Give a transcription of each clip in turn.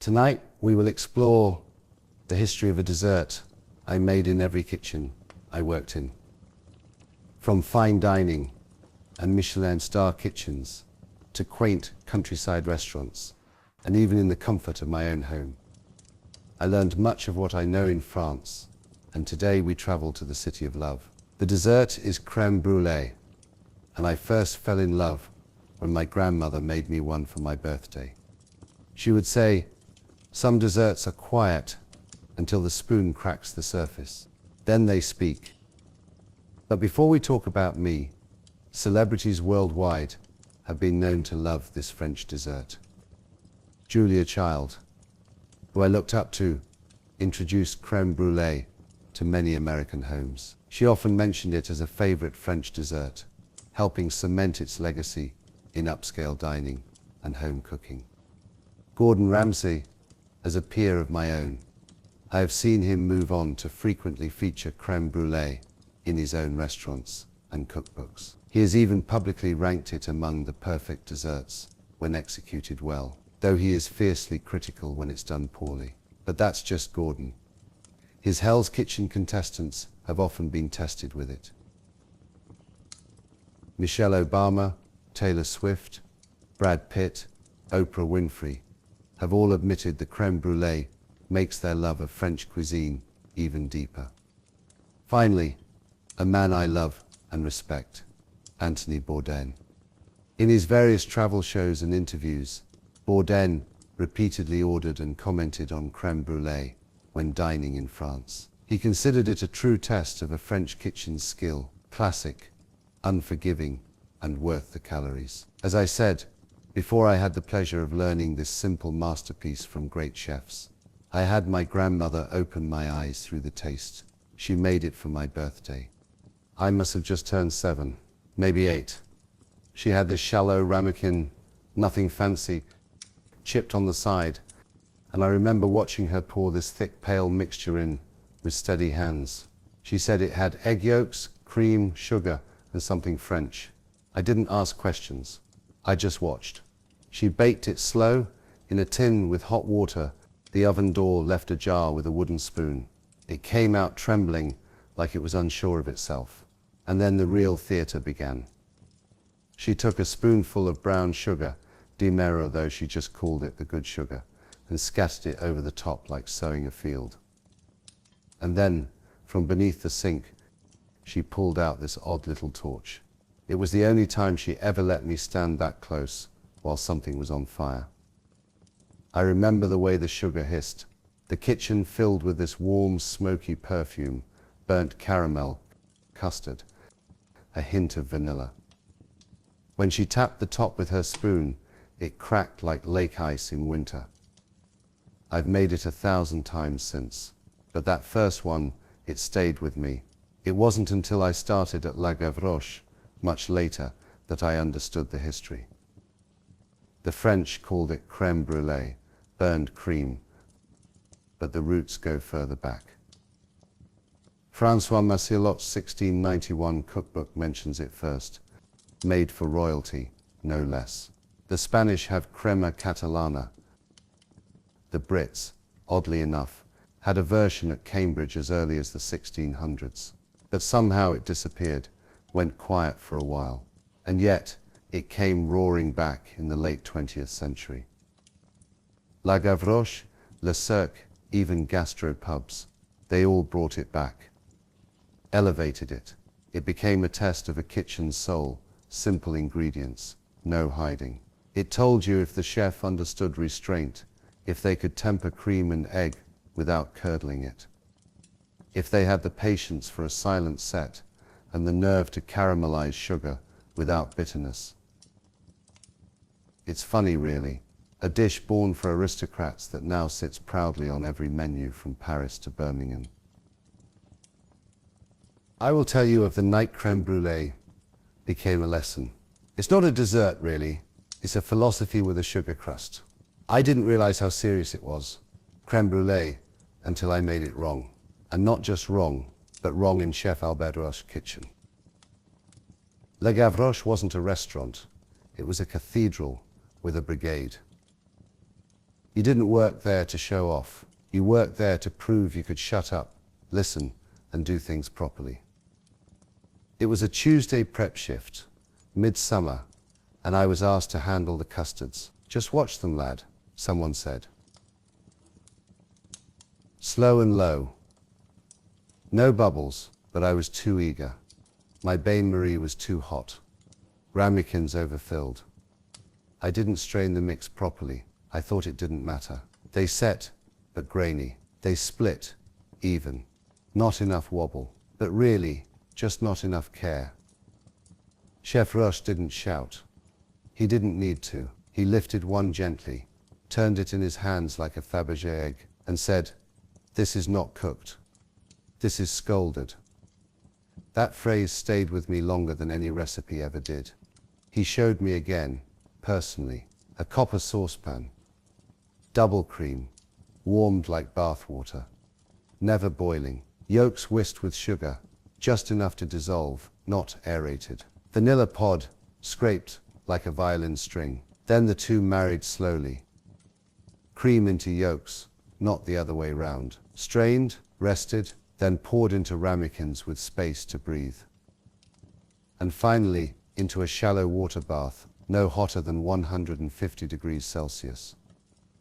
Tonight we will explore the history of a dessert I made in every kitchen I worked in. From fine dining and Michelin star kitchens to quaint countryside restaurants, and even in the comfort of my own home. I learned much of what I know in France, and today we travel to the city of love. The dessert is crème brûlée, and I first fell in love when my grandmother made me one for my birthday. She would say, "Some desserts are quiet until the spoon cracks the surface. Then they speak." But before we talk about me, celebrities worldwide have been known to love this French dessert. Julia Child, who I looked up to, introduced crème brûlée to many American homes. She often mentioned it as a favorite French dessert, helping cement its legacy in upscale dining and home cooking. Gordon Ramsay, as a peer of my own, I have seen him move on to frequently feature crème brûlée in his own restaurants and cookbooks. He has even publicly ranked it among the perfect desserts when executed well, though he is fiercely critical when it's done poorly. But that's just Gordon. His Hell's Kitchen contestants have often been tested with it. Michelle Obama, Taylor Swift, Brad Pitt, Oprah Winfrey have all admitted the crème brûlée makes their love of French cuisine even deeper. Finally, a man I love and respect, Anthony Bourdain. In his various travel shows and interviews, Bourdain repeatedly ordered and commented on crème brûlée when dining in France. He considered it a true test of a French kitchen's skill, classic, unforgiving, and worth the calories. As I said, before I had the pleasure of learning this simple masterpiece from great chefs, I had my grandmother open my eyes through the taste. She made it for my birthday. I must have just turned 7, maybe 8. She had this shallow ramekin, nothing fancy, chipped on the side, and I remember watching her pour this thick pale mixture in with steady hands. She said it had egg yolks, cream, sugar, and something French. I didn't ask questions. I just watched. She baked it slow in a tin with hot water. The oven door left ajar with a wooden spoon. It came out trembling like it was unsure of itself. And then the real theater began. She took a spoonful of brown sugar, Demerara though she just called it the good sugar, and scattered it over the top like sowing a field. And then, from beneath the sink, she pulled out this odd little torch. It was the only time she ever let me stand that close while something was on fire. I remember the way the sugar hissed, the kitchen filled with this warm, smoky perfume, burnt caramel, custard, a hint of vanilla. When she tapped the top with her spoon, it cracked like lake ice in winter. I've made it 1,000 times since, but that first one, it stayed with me. It wasn't until I started at La Gavroche, much later, that I understood the history. The French called it crème brûlée, burned cream, but the roots go further back. François Massilot's 1691 cookbook mentions it first, made for royalty, no less. The Spanish have crema catalana. The Brits, oddly enough, had a version at Cambridge as early as the 1600s, but somehow it disappeared, went quiet for a while, and yet it came roaring back in the late 20th century. La Gavroche, Le Cirque, even gastropubs, they all brought it back, elevated it. It became a test of a kitchen's soul, simple ingredients, no hiding. It told you if the chef understood restraint, if they could temper cream and egg without curdling it, if they had the patience for a silent set and the nerve to caramelize sugar without bitterness. It's funny, really, a dish born for aristocrats that now sits proudly on every menu from Paris to Birmingham. I will tell you of the night crème brûlée became a lesson. It's not a dessert, really. It's a philosophy with a sugar crust. I didn't realize how serious it was, crème brûlée, until I made it wrong. And not just wrong, but wrong in Chef Albert Roche's kitchen. La Gavroche wasn't a restaurant. It was a cathedral with a brigade. You didn't work there to show off. You worked there to prove you could shut up, listen, and do things properly. It was a Tuesday prep shift, midsummer, and I was asked to handle the custards. Just watch them, lad, someone said. Slow and low. No bubbles, but I was too eager. My bain-marie was too hot. Ramekins overfilled. I didn't strain the mix properly. I thought it didn't matter. They set, but grainy. They split, even. Not enough wobble. But really, just not enough care. Chef Rush didn't shout. He didn't need to. He lifted one gently, turned it in his hands like a Fabergé egg, and said, "This is not cooked. This is scolded." That phrase stayed with me longer than any recipe ever did. He showed me again, personally, a copper saucepan. Double cream, warmed like bath water. Never boiling. Yolks whisked with sugar, just enough to dissolve, not aerated. Vanilla pod, scraped like a violin string. Then the two married slowly. Cream into yolks, not the other way round. Strained, rested, then poured into ramekins with space to breathe. And finally, into a shallow water bath, no hotter than 150 degrees Celsius.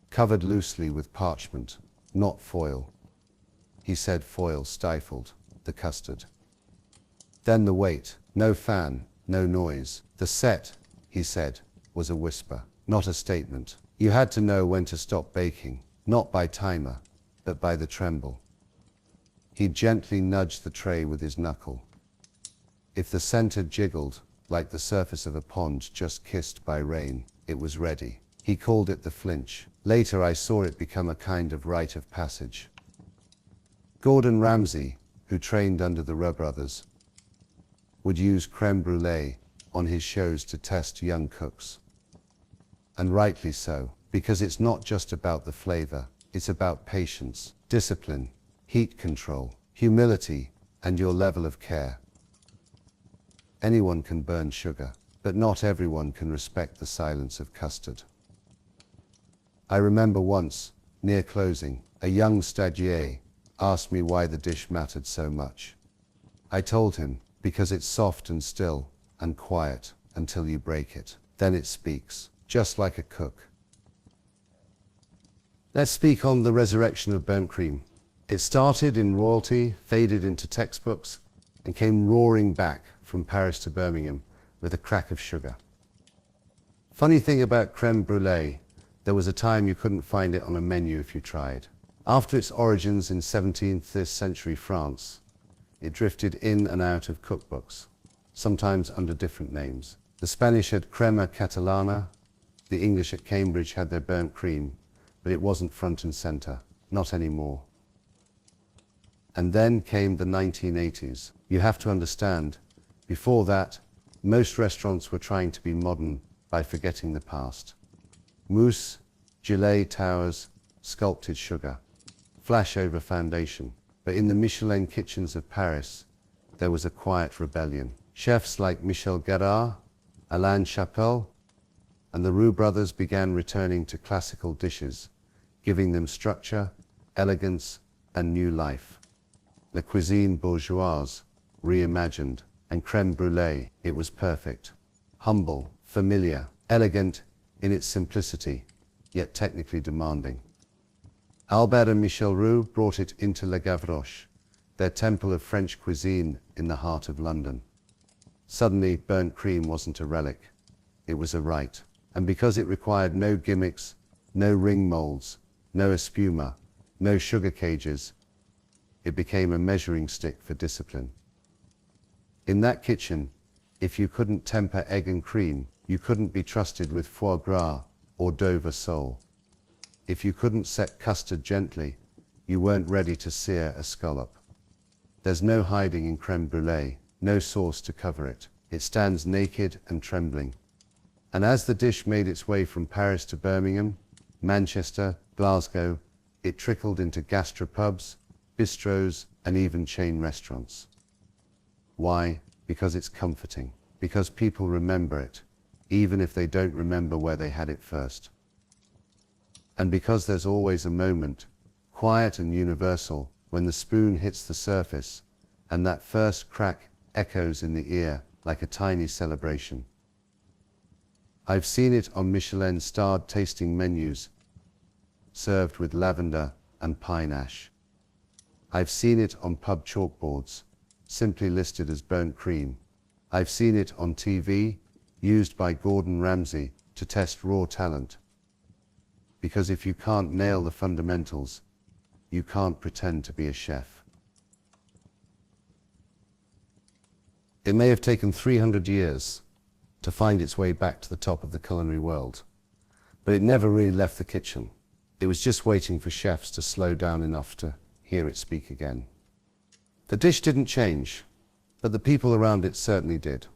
Covered loosely with parchment, not foil. He said foil stifled the custard. Then the wait, no fan, no noise. The set, he said, was a whisper, not a statement. You had to know when to stop baking, not by timer, but by the tremble. He gently nudged the tray with his knuckle. If the center jiggled, like the surface of a pond just kissed by rain, it was ready. He called it the flinch. Later I saw it become a kind of rite of passage. Gordon Ramsay, who trained under the Roux brothers, would use crème brûlée on his shows to test young cooks. And rightly so, because it's not just about the flavor, it's about patience, discipline, heat control, humility, and your level of care. Anyone can burn sugar, but not everyone can respect the silence of custard. I remember once, near closing, a young stagiaire asked me why the dish mattered so much. I told him, because it's soft and still and quiet until you break it. Then it speaks, just like a cook. Let's speak on the resurrection of burnt cream. It started in royalty, faded into textbooks, and came roaring back from Paris to Birmingham with a crack of sugar. Funny thing about crème brûlée, there was a time you couldn't find it on a menu if you tried. After its origins in 17th century France, it drifted in and out of cookbooks, sometimes under different names. The Spanish had crema catalana, the English at Cambridge had their burnt cream, but it wasn't front and center, not anymore. And then came the 1980s. You have to understand, before that, most restaurants were trying to be modern by forgetting the past. Mousse, gelée towers, sculpted sugar, flash over foundation. But in the Michelin kitchens of Paris, there was a quiet rebellion. Chefs like Michel Guérard, Alain Chapelle, and the Roux brothers began returning to classical dishes, giving them structure, elegance, and new life. La cuisine bourgeoise, reimagined, and crème brûlée, it was perfect. Humble, familiar, elegant in its simplicity, yet technically demanding. Albert and Michel Roux brought it into Le Gavroche, their temple of French cuisine in the heart of London. Suddenly, burnt cream wasn't a relic, it was a rite. And because it required no gimmicks, no ring molds, no espuma, no sugar cages, it became a measuring stick for discipline. In that kitchen, if you couldn't temper egg and cream, you couldn't be trusted with foie gras or Dover sole. If you couldn't set custard gently, you weren't ready to sear a scallop. There's no hiding in crème brûlée, no sauce to cover it. It stands naked and trembling. And as the dish made its way from Paris to Birmingham, Manchester, Glasgow, it trickled into gastropubs, bistros, and even chain restaurants. Why? Because it's comforting. Because people remember it, even if they don't remember where they had it first. And because there's always a moment, quiet and universal, when the spoon hits the surface and that first crack echoes in the ear like a tiny celebration. I've seen it on Michelin-starred tasting menus, served with lavender and pine ash. I've seen it on pub chalkboards, simply listed as burnt cream. I've seen it on TV, used by Gordon Ramsay to test raw talent. Because if you can't nail the fundamentals, you can't pretend to be a chef. It may have taken 300 years to find its way back to the top of the culinary world, but it never really left the kitchen. It was just waiting for chefs to slow down enough to hear it speak again. The dish didn't change, but the people around it certainly did.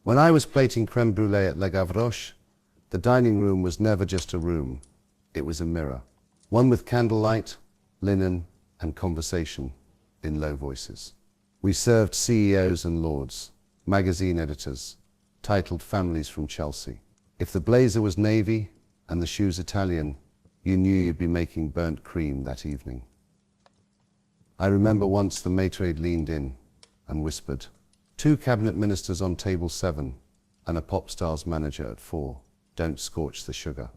When I was plating crème brûlée at Le Gavroche, the dining room was never just a room, it was a mirror. One with candlelight, linen, and conversation in low voices. We served CEOs and lords, magazine editors, titled families from Chelsea. If the blazer was navy and the shoes Italian, you knew you'd be making burnt cream that evening. I remember once the maître leaned in and whispered, 2 cabinet ministers on table 7 and a pop star's manager at 4. Don't scorch the sugar.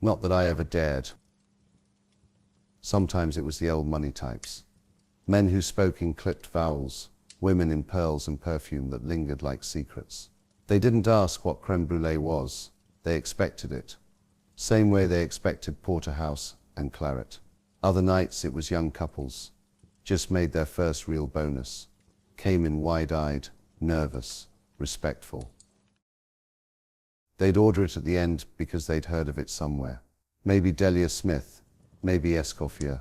Not that I ever dared. Sometimes it was the old money types. Men who spoke in clipped vowels, women in pearls and perfume that lingered like secrets. They didn't ask what crème brûlée was, they expected it. Same way they expected porterhouse and claret. Other nights it was young couples, just made their first real bonus, came in wide-eyed, nervous, respectful. They'd order it at the end because they'd heard of it somewhere. Maybe Delia Smith, maybe Escoffier,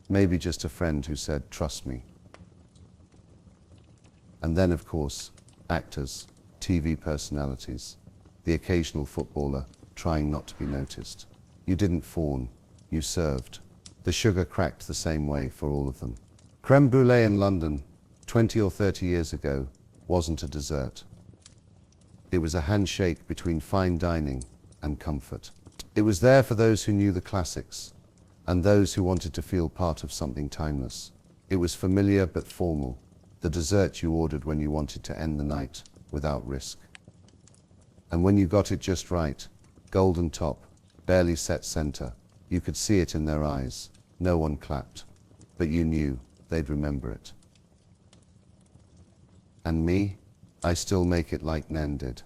maybe just a friend who said, trust me. And then, of course, actors, TV personalities, the occasional footballer trying not to be noticed. You didn't fawn, you served. The sugar cracked the same way for all of them. Crème brûlée in London, 20 or 30 years ago, wasn't a dessert. It was a handshake between fine dining and comfort. It was there for those who knew the classics and those who wanted to feel part of something timeless. It was familiar but formal, the dessert you ordered when you wanted to end the night without risk. And when you got it just right, golden top, barely set center, you could see it in their eyes. No one clapped, but you knew they'd remember it. And me, I still make it like Nan did.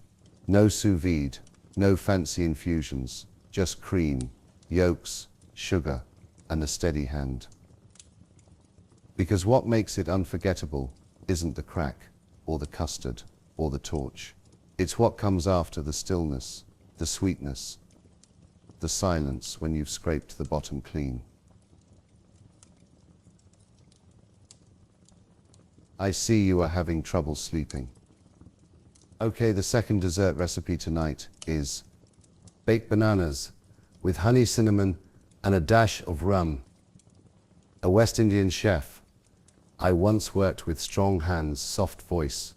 No sous vide, no fancy infusions, just cream, yolks, sugar, and a steady hand. Because what makes it unforgettable isn't the crack, or the custard, or the torch. It's what comes after the stillness, the sweetness, the silence when you've scraped the bottom clean. I see you are having trouble sleeping. Okay, the second dessert recipe tonight is baked bananas with honey, cinnamon, and a dash of rum. A West Indian chef I once worked with, strong hands, soft voice,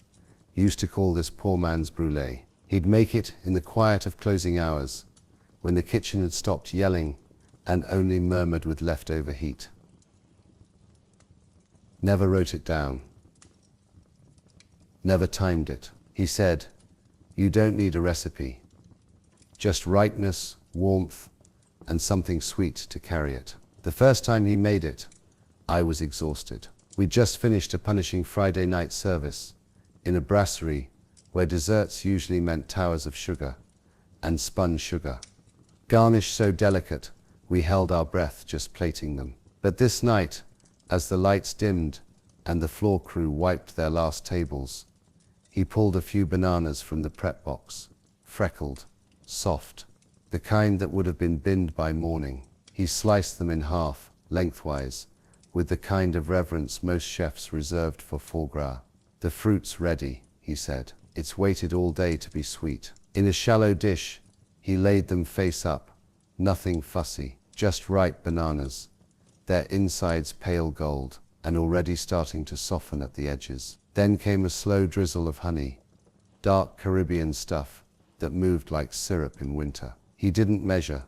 used to call this poor man's brulee. He'd make it in the quiet of closing hours, when the kitchen had stopped yelling and only murmured with leftover heat. Never wrote it down. Never timed it. He said, you don't need a recipe. Just ripeness, warmth, and something sweet to carry it. The first time he made it, I was exhausted. We'd just finished a punishing Friday night service in a brasserie where desserts usually meant towers of sugar and spun sugar. Garnish so delicate, we held our breath just plating them. But this night, as the lights dimmed and the floor crew wiped their last tables, he pulled a few bananas from the prep box, freckled, soft, the kind that would have been binned by morning. He sliced them in half, lengthwise, with the kind of reverence most chefs reserved for foie gras. The fruit's ready, he said. It's waited all day to be sweet. In a shallow dish, he laid them face up, nothing fussy, just ripe bananas, their insides pale gold, and already starting to soften at the edges. Then came a slow drizzle of honey, dark Caribbean stuff that moved like syrup in winter. He didn't measure,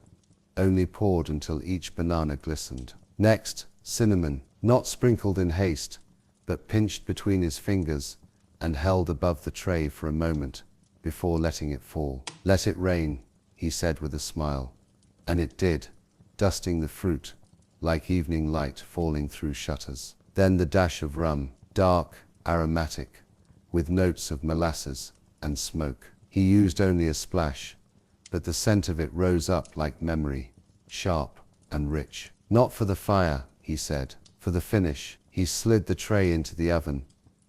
only poured until each banana glistened. Next, cinnamon, not sprinkled in haste, but pinched between his fingers and held above the tray for a moment before letting it fall. "Let it rain," he said with a smile. And it did, dusting the fruit like evening light falling through shutters. Then the dash of rum, dark, aromatic, with notes of molasses and smoke. He used only a splash, but the scent of it rose up like memory, sharp and rich. "Not for the fire," he said, "for the finish." He slid the tray into the oven,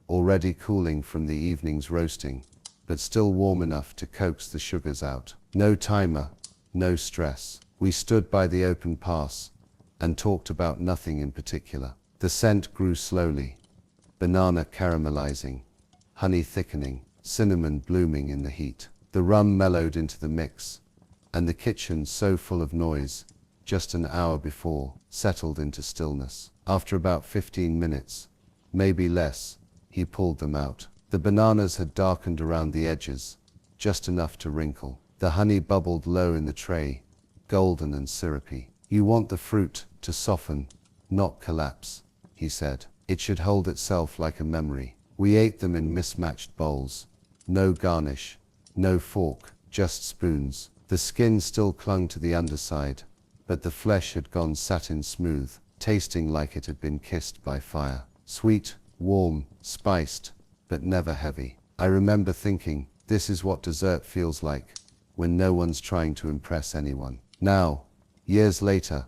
already cooling from the evening's roasting, but still warm enough to coax the sugars out. No timer, no stress. We stood by the open pass and talked about nothing in particular. The scent grew slowly, banana caramelizing, honey thickening, cinnamon blooming in the heat. The rum mellowed into the mix, and the kitchen, so full of noise just an hour before, settled into stillness. After about 15 minutes, maybe less, he pulled them out. The bananas had darkened around the edges, just enough to wrinkle. The honey bubbled low in the tray, golden and syrupy. "You want the fruit to soften, not collapse," he said. "It should hold itself like a memory." We ate them in mismatched bowls. No garnish, no fork, just spoons. The skin still clung to the underside, but the flesh had gone satin smooth, tasting like it had been kissed by fire. Sweet, warm, spiced, but never heavy. I remember thinking, this is what dessert feels like, when no one's trying to impress anyone. Now, years later,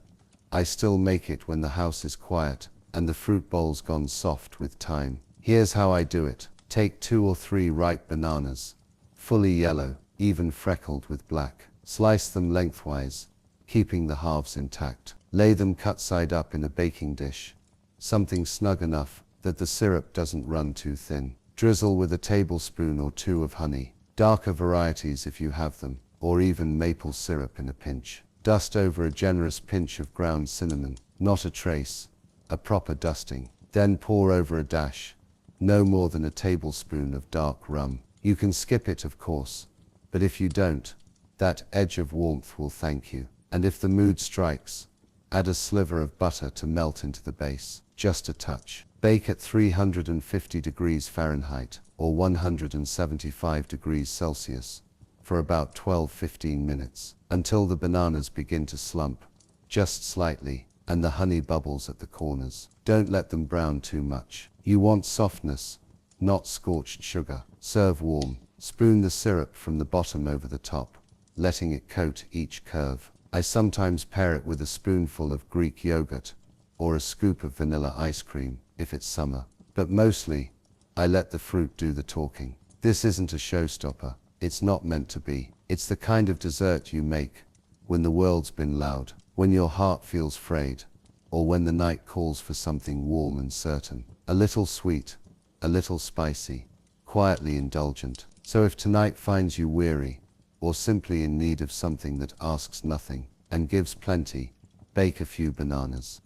I still make it when the house is quiet and the fruit bowl's gone soft with time. Here's how I do it. Take 2 or 3 ripe bananas, fully yellow, even freckled with black. Slice them lengthwise, keeping the halves intact. Lay them cut side up in a baking dish, something snug enough that the syrup doesn't run too thin. Drizzle with a tablespoon or 2 of honey, darker varieties if you have them, or even maple syrup in a pinch. Dust over a generous pinch of ground cinnamon, not a trace, a proper dusting. Then pour over a dash, no more than a tablespoon of dark rum. You can skip it, of course, but if you don't, that edge of warmth will thank you. And if the mood strikes, add a sliver of butter to melt into the base, just a touch. Bake at 350 degrees Fahrenheit or 175 degrees Celsius for about 12-15 minutes, until the bananas begin to slump, just slightly, and the honey bubbles at the corners. Don't let them brown too much. You want softness, not scorched sugar. Serve warm. Spoon the syrup from the bottom over the top, letting it coat each curve. I sometimes pair it with a spoonful of Greek yogurt or a scoop of vanilla ice cream if it's summer. But mostly, I let the fruit do the talking. This isn't a showstopper. It's not meant to be. It's the kind of dessert you make when the world's been loud, when your heart feels frayed, or when the night calls for something warm and certain. A little sweet, a little spicy, quietly indulgent. So if tonight finds you weary, or simply in need of something that asks nothing and gives plenty, bake a few bananas.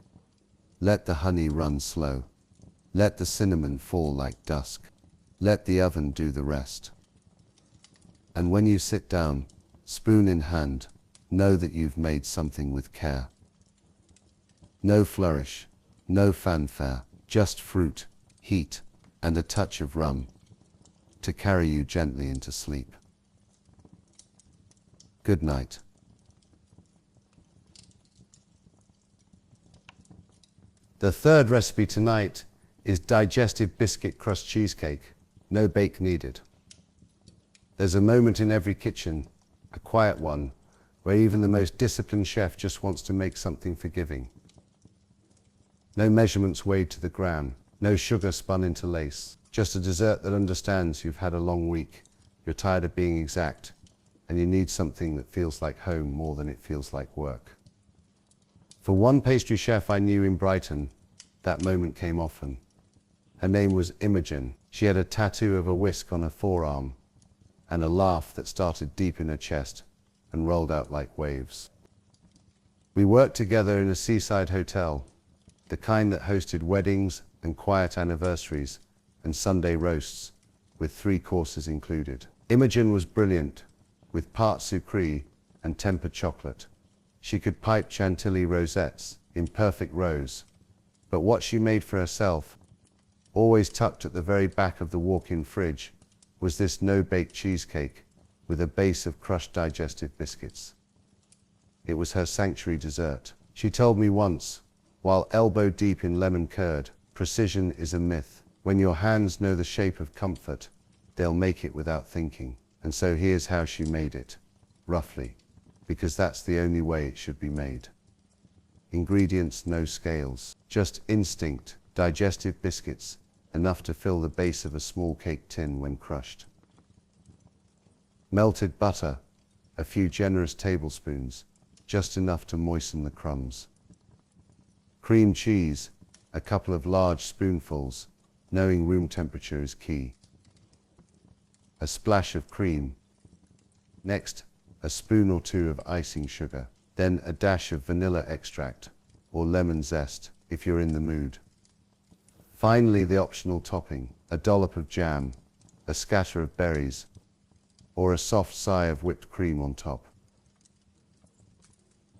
Let the honey run slow. Let the cinnamon fall like dusk. Let the oven do the rest. And when you sit down, spoon in hand, know that you've made something with care. No flourish, no fanfare, just fruit, heat, and a touch of rum to carry you gently into sleep. Good night. The third recipe tonight is digestive biscuit crust cheesecake. No bake needed. There's a moment in every kitchen, a quiet one, where even the most disciplined chef just wants to make something forgiving. No measurements weighed to the gram, no sugar spun into lace, just a dessert that understands you've had a long week, you're tired of being exact, and you need something that feels like home more than it feels like work. For one pastry chef I knew in Brighton, that moment came often. Her name was Imogen. She had a tattoo of a whisk on her forearm, and a laugh that started deep in her chest and rolled out like waves. We worked together in a seaside hotel, the kind that hosted weddings and quiet anniversaries and Sunday roasts, with 3 courses included. Imogen was brilliant, with part sucre and tempered chocolate, She could pipe chantilly rosettes in perfect rows. But what she made for herself, always tucked at the very back of the walk-in fridge, was this no-bake cheesecake with a base of crushed digestive biscuits. It was her sanctuary dessert. She told me once, while elbow deep in lemon curd, precision is a myth. When your hands know the shape of comfort, they'll make it without thinking. And so here's how she made it, roughly, because that's the only way it should be made. Ingredients, no scales, just instinct, digestive biscuits, enough to fill the base of a small cake tin when crushed. Melted butter, a few generous tablespoons, just enough to moisten the crumbs. Cream cheese, a couple of large spoonfuls, knowing room temperature is key. A splash of cream. Next, a spoon or two of icing sugar. Then a dash of vanilla extract, or lemon zest, if you're in the mood. Finally, the optional topping, a dollop of jam, a scatter of berries, or a soft sigh of whipped cream on top.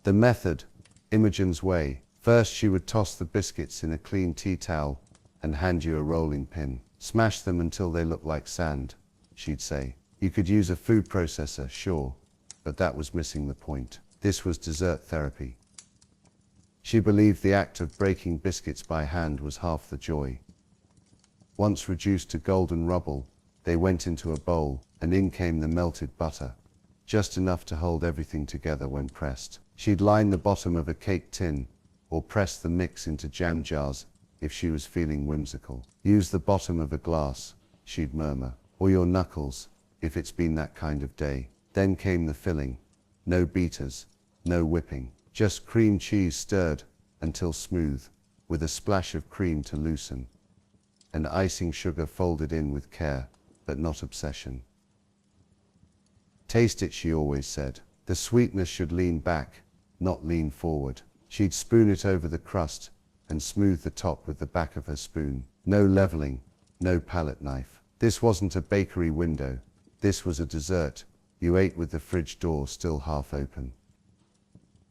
The method, Imogen's way. First, she would toss the biscuits in a clean tea towel and hand you a rolling pin. Smash them until they look like sand, she'd say. You could use a food processor, sure, but that was missing the point. This was dessert therapy. She believed the act of breaking biscuits by hand was half the joy. Once reduced to golden rubble, they went into a bowl, and in came the melted butter, just enough to hold everything together when pressed. She'd line the bottom of a cake tin, or press the mix into jam jars if she was feeling whimsical. Use the bottom of a glass, she'd murmur, or your knuckles, if it's been that kind of day. Then came the filling. No beaters, no whipping, just cream cheese stirred until smooth, with a splash of cream to loosen, and icing sugar folded in with care, but not obsession. Taste it, she always said. The sweetness should lean back, not lean forward. She'd spoon it over the crust and smooth the top with the back of her spoon. No leveling, no palette knife. This wasn't a bakery window. This was a dessert you ate with the fridge door still half open.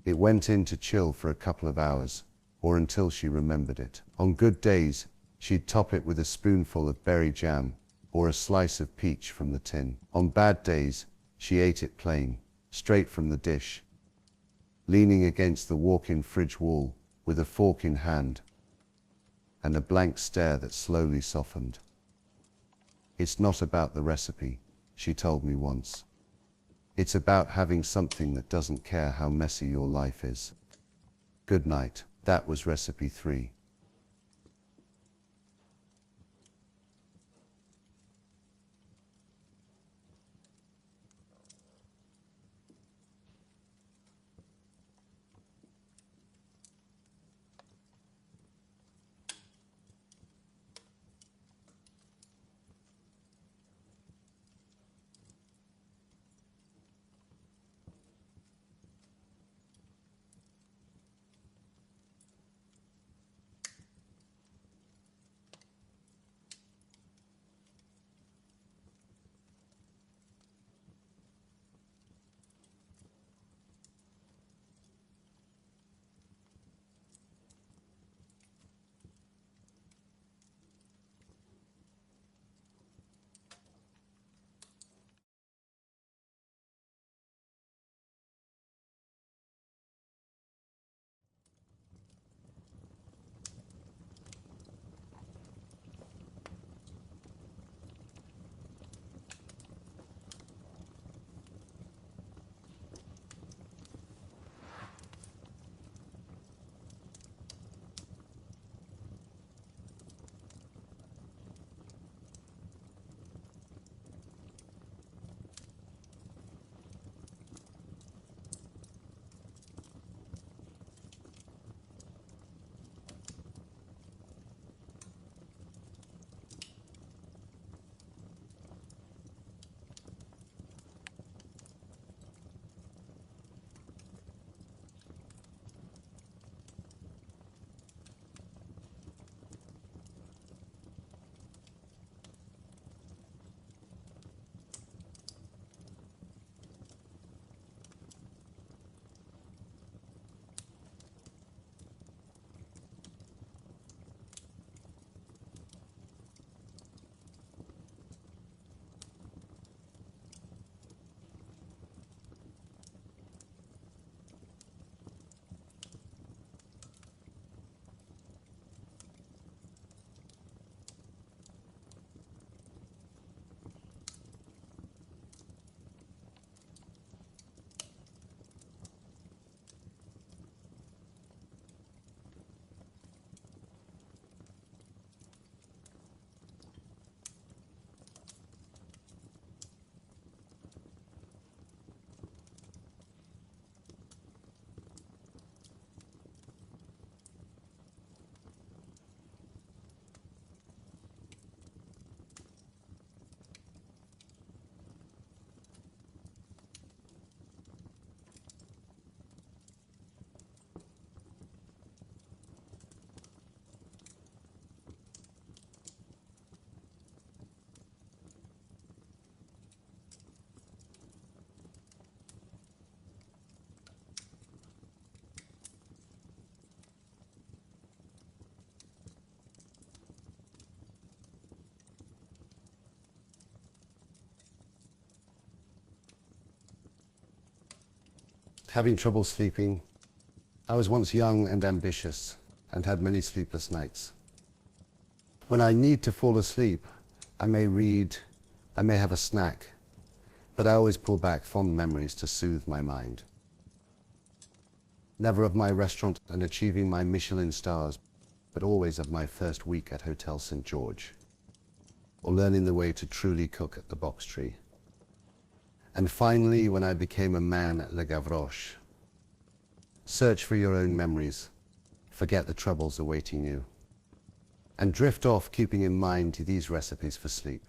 It went in to chill for a couple of hours, or until she remembered it. On good days, she'd top it with a spoonful of berry jam, or a slice of peach from the tin. On bad days, she ate it plain, straight from the dish, leaning against the walk-in fridge wall, with a fork in hand, and a blank stare that slowly softened. It's not about the recipe, she told me once. It's about having something that doesn't care how messy your life is. Good night. That was recipe 3. having trouble sleeping. I was once young and ambitious and had many sleepless nights. When I need to fall asleep, I may read, I may have a snack, but I always pull back fond memories to soothe my mind. Never of my restaurant and achieving my Michelin stars, but always of my first week at Hotel St. George, or learning the way to truly cook at the Box Tree. And finally, when I became a man at Le Gavroche. Search for your own memories, forget the troubles awaiting you, and drift off keeping in mind these recipes for sleep.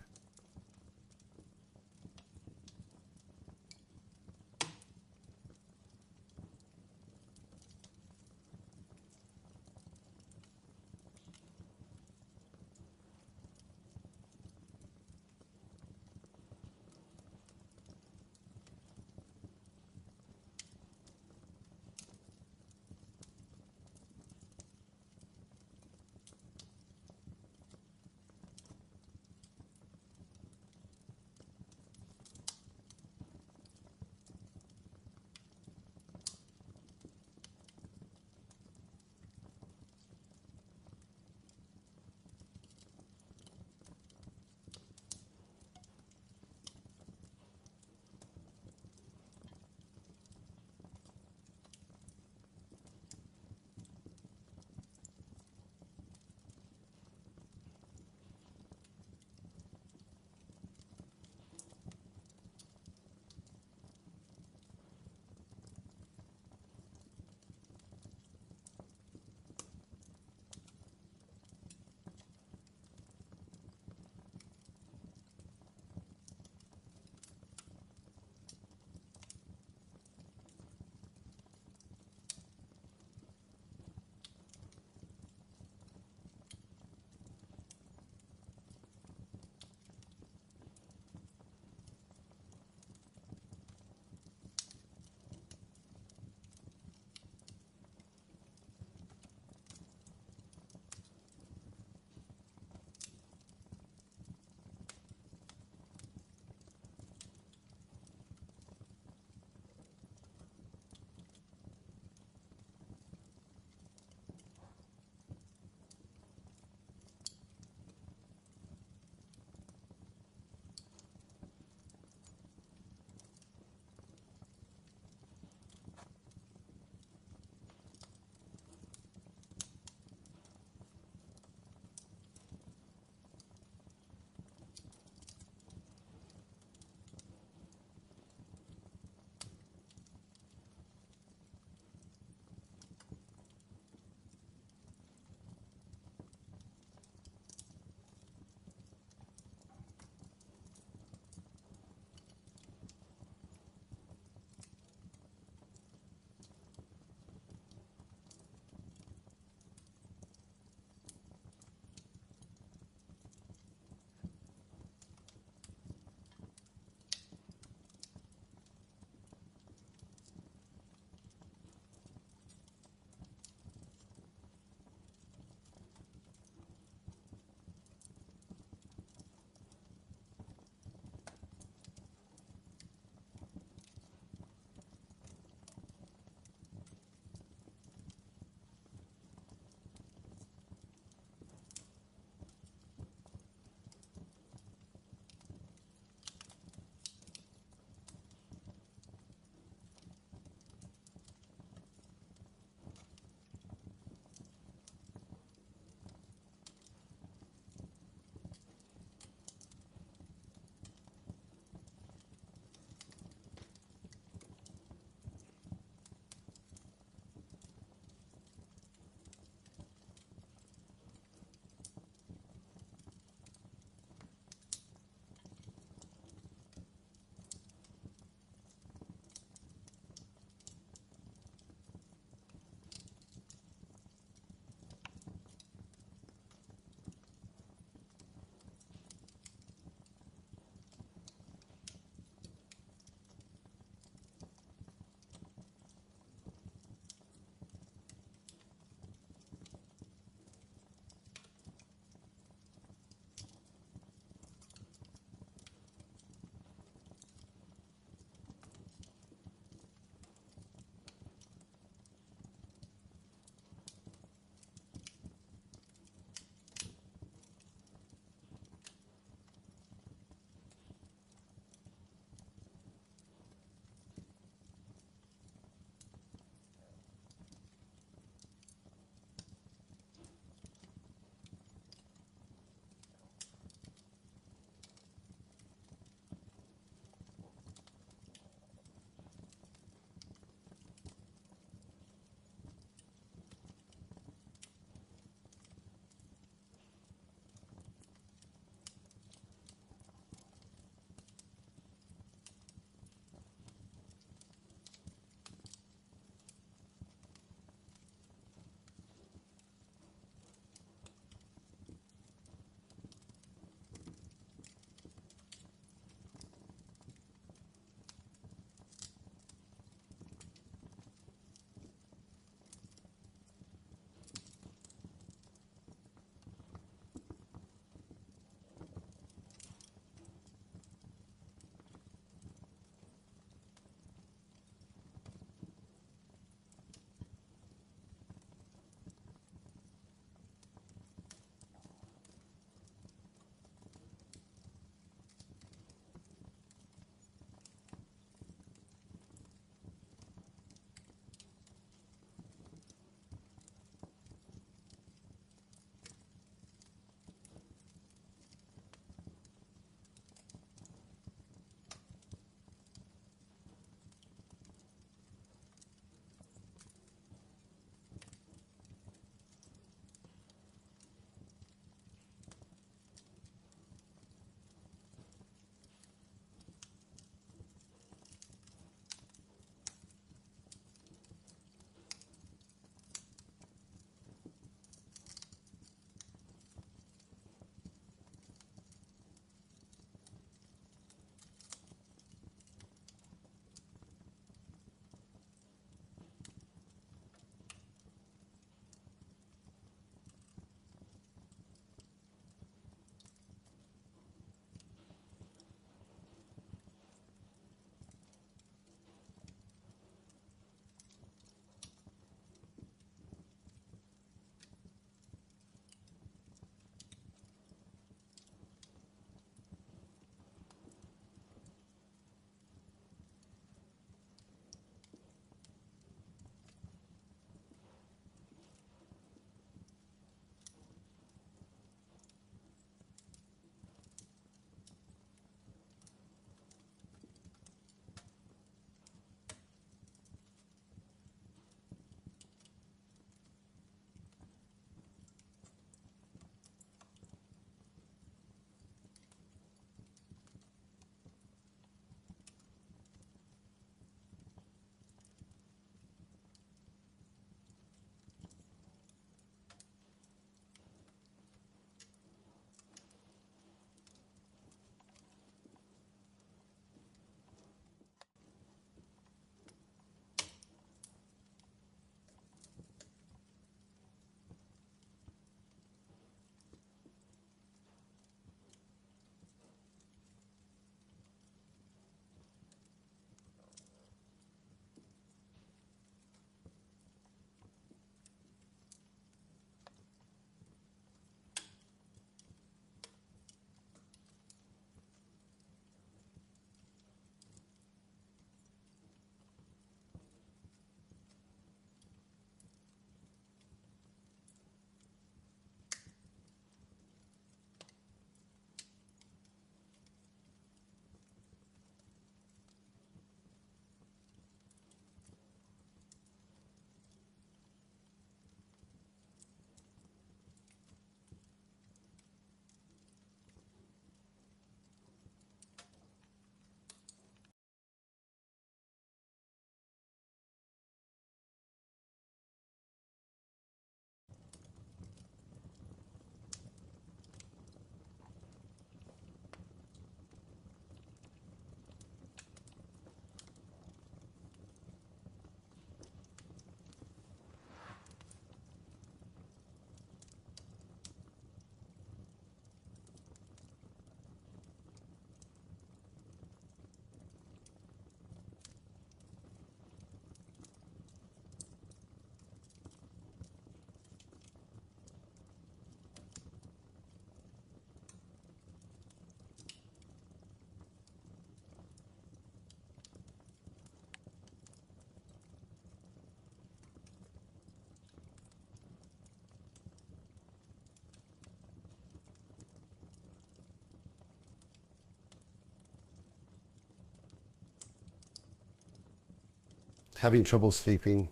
Having trouble sleeping.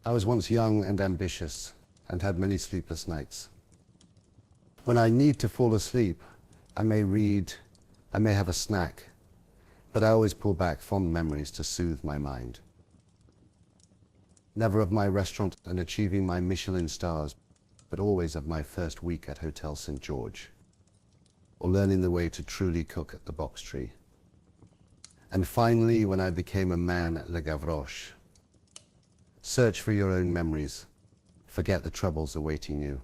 I was once young and ambitious and had many sleepless nights. When I need to fall asleep, I may read, I may have a snack, but I always pull back fond memories to soothe my mind. Never of my restaurant and achieving my Michelin stars, but always of my first week at Hotel St. George, or learning the way to truly cook at the Box Tree. And finally, when I became a man at Le Gavroche. Search for your own memories, forget the troubles awaiting you,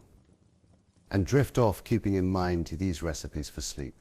and drift off keeping in mind these recipes for sleep.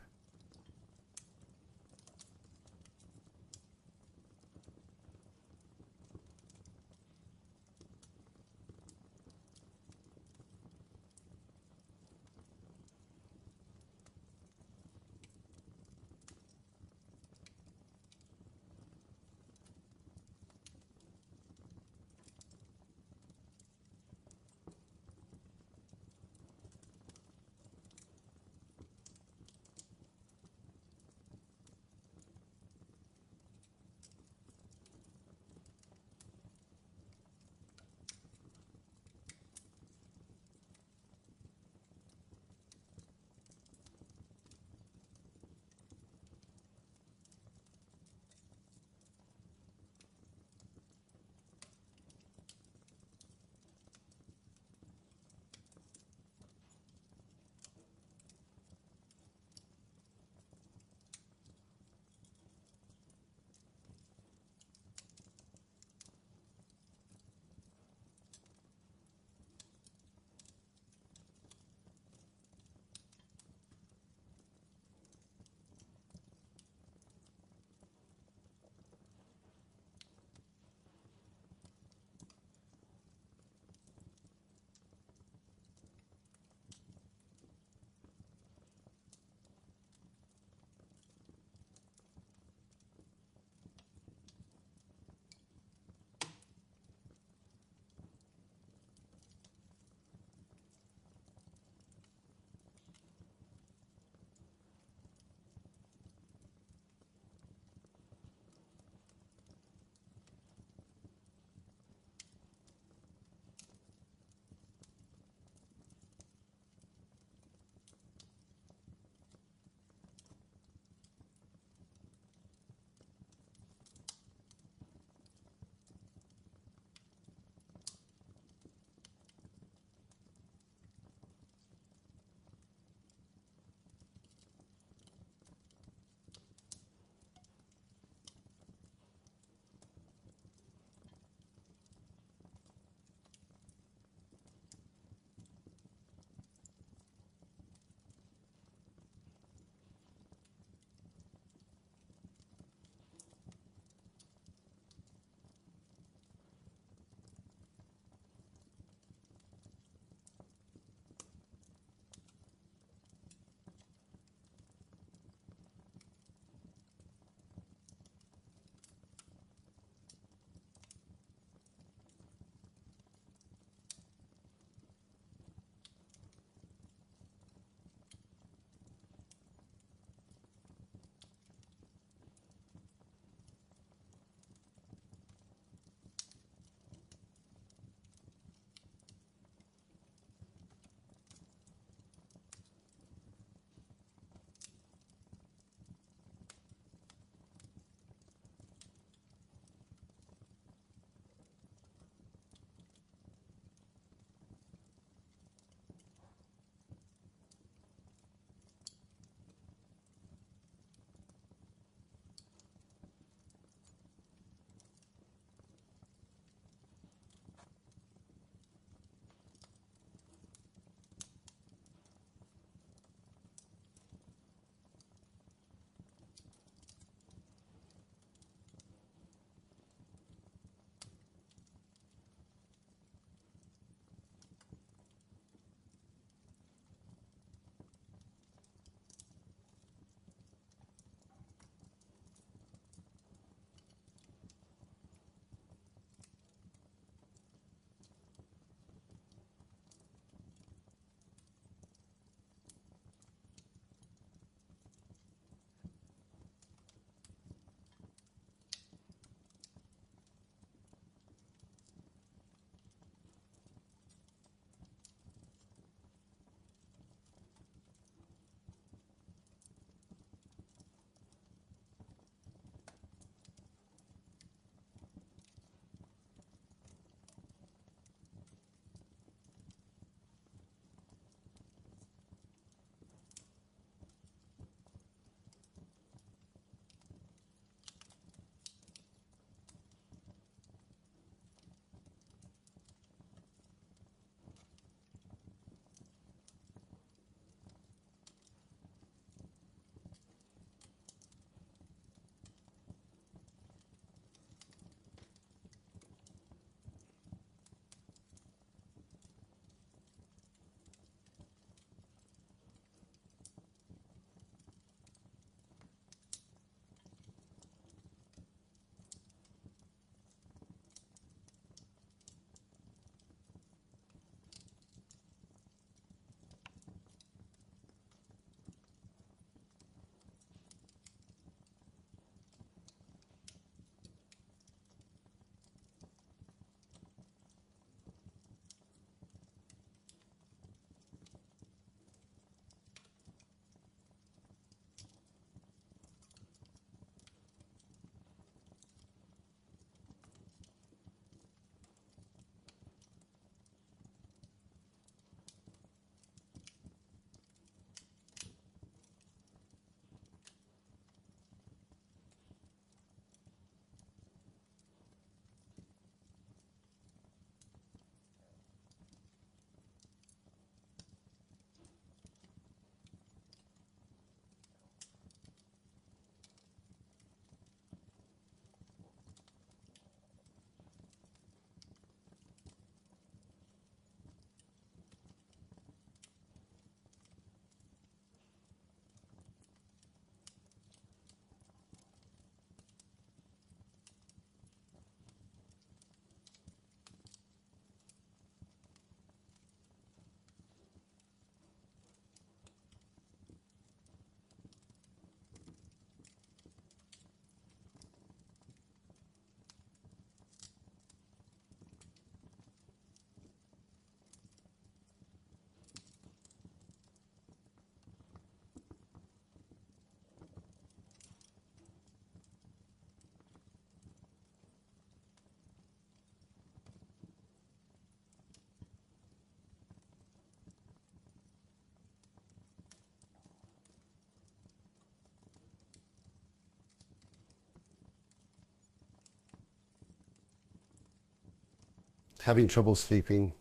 Having trouble sleeping.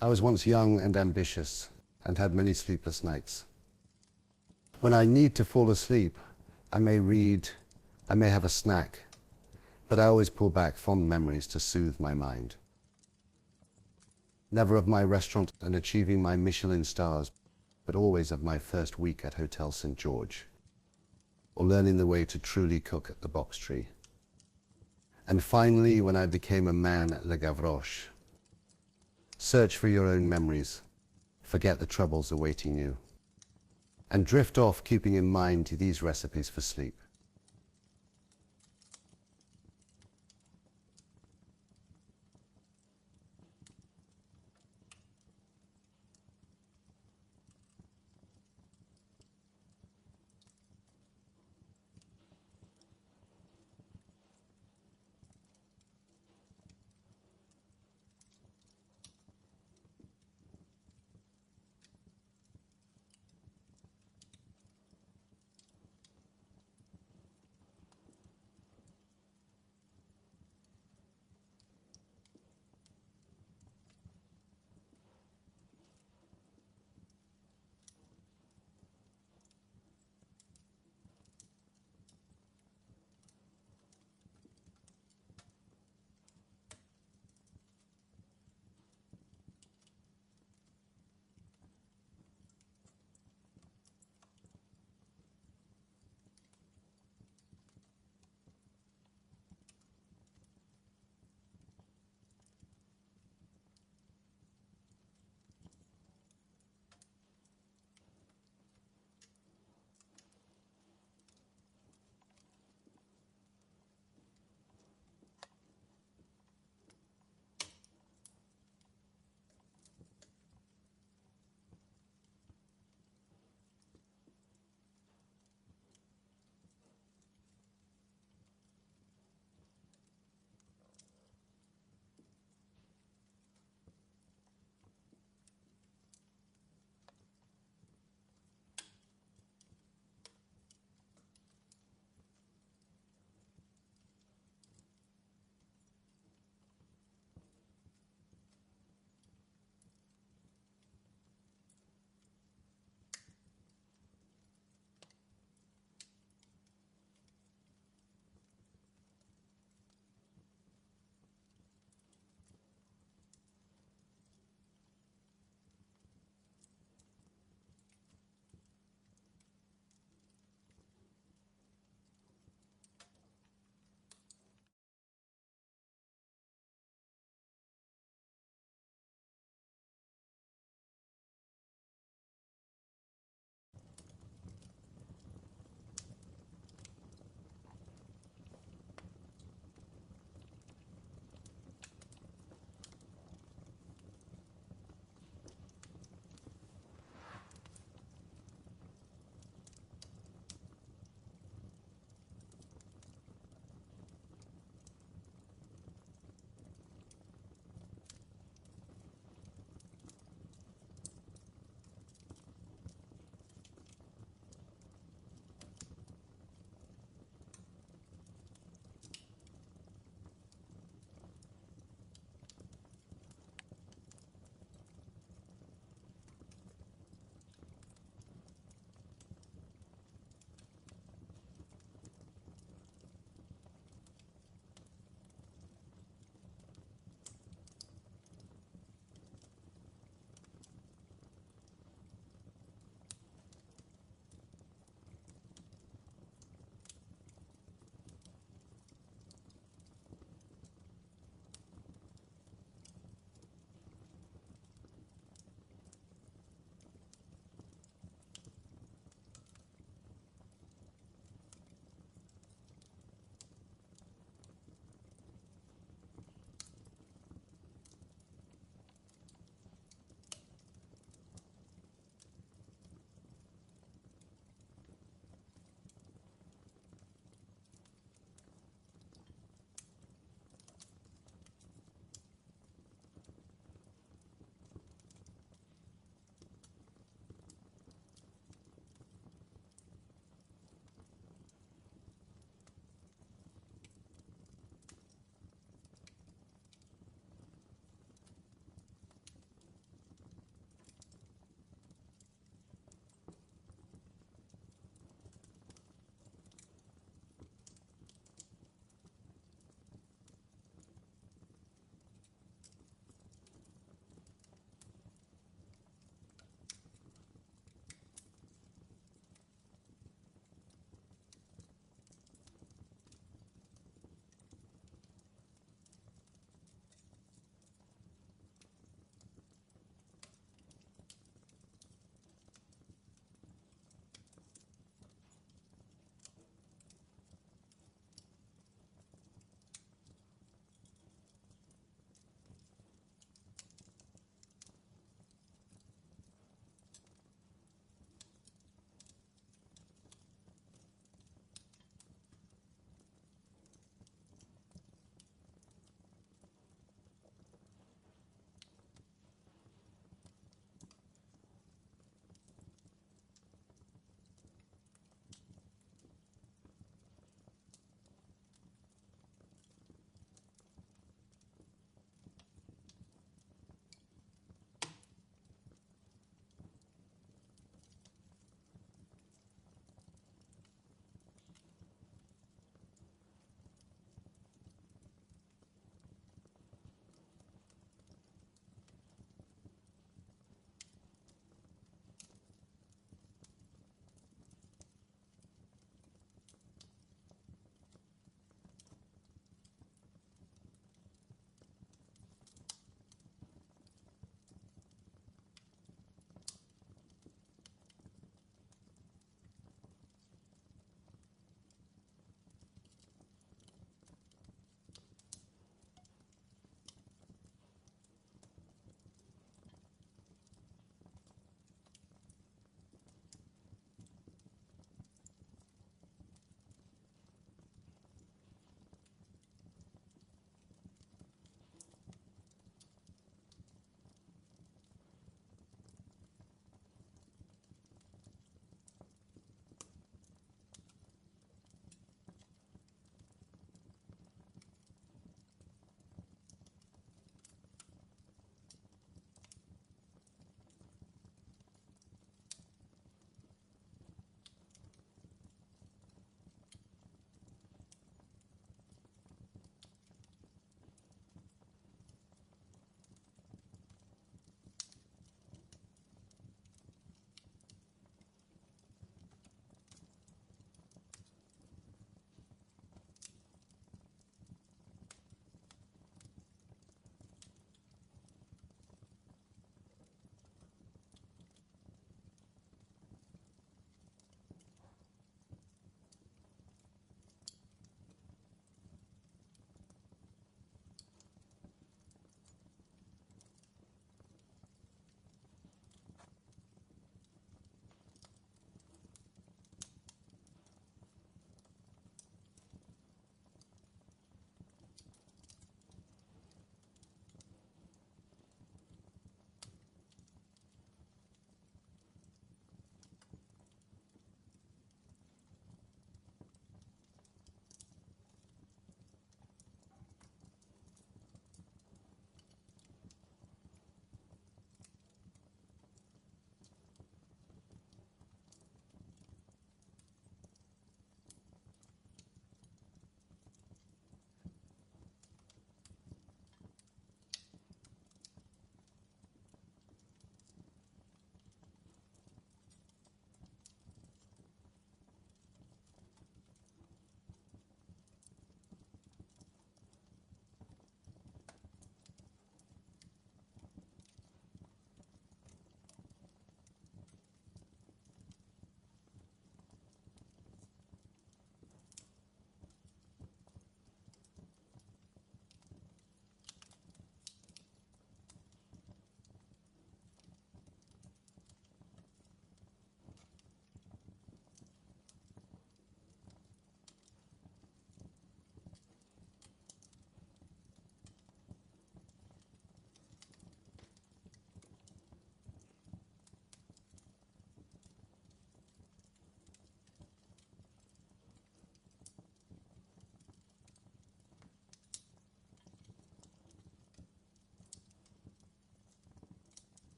I was once young and ambitious and had many sleepless nights. When I need to fall asleep, I may read, I may have a snack, but I always pull back fond memories to soothe my mind. Never of my restaurant and achieving my Michelin stars, but always of my first week at Hotel St. George, or learning the way to truly cook at the Box Tree. And finally, when I became a man at Le Gavroche. Search for your own memories, forget the troubles awaiting you, and drift off keeping in mind these recipes for sleep.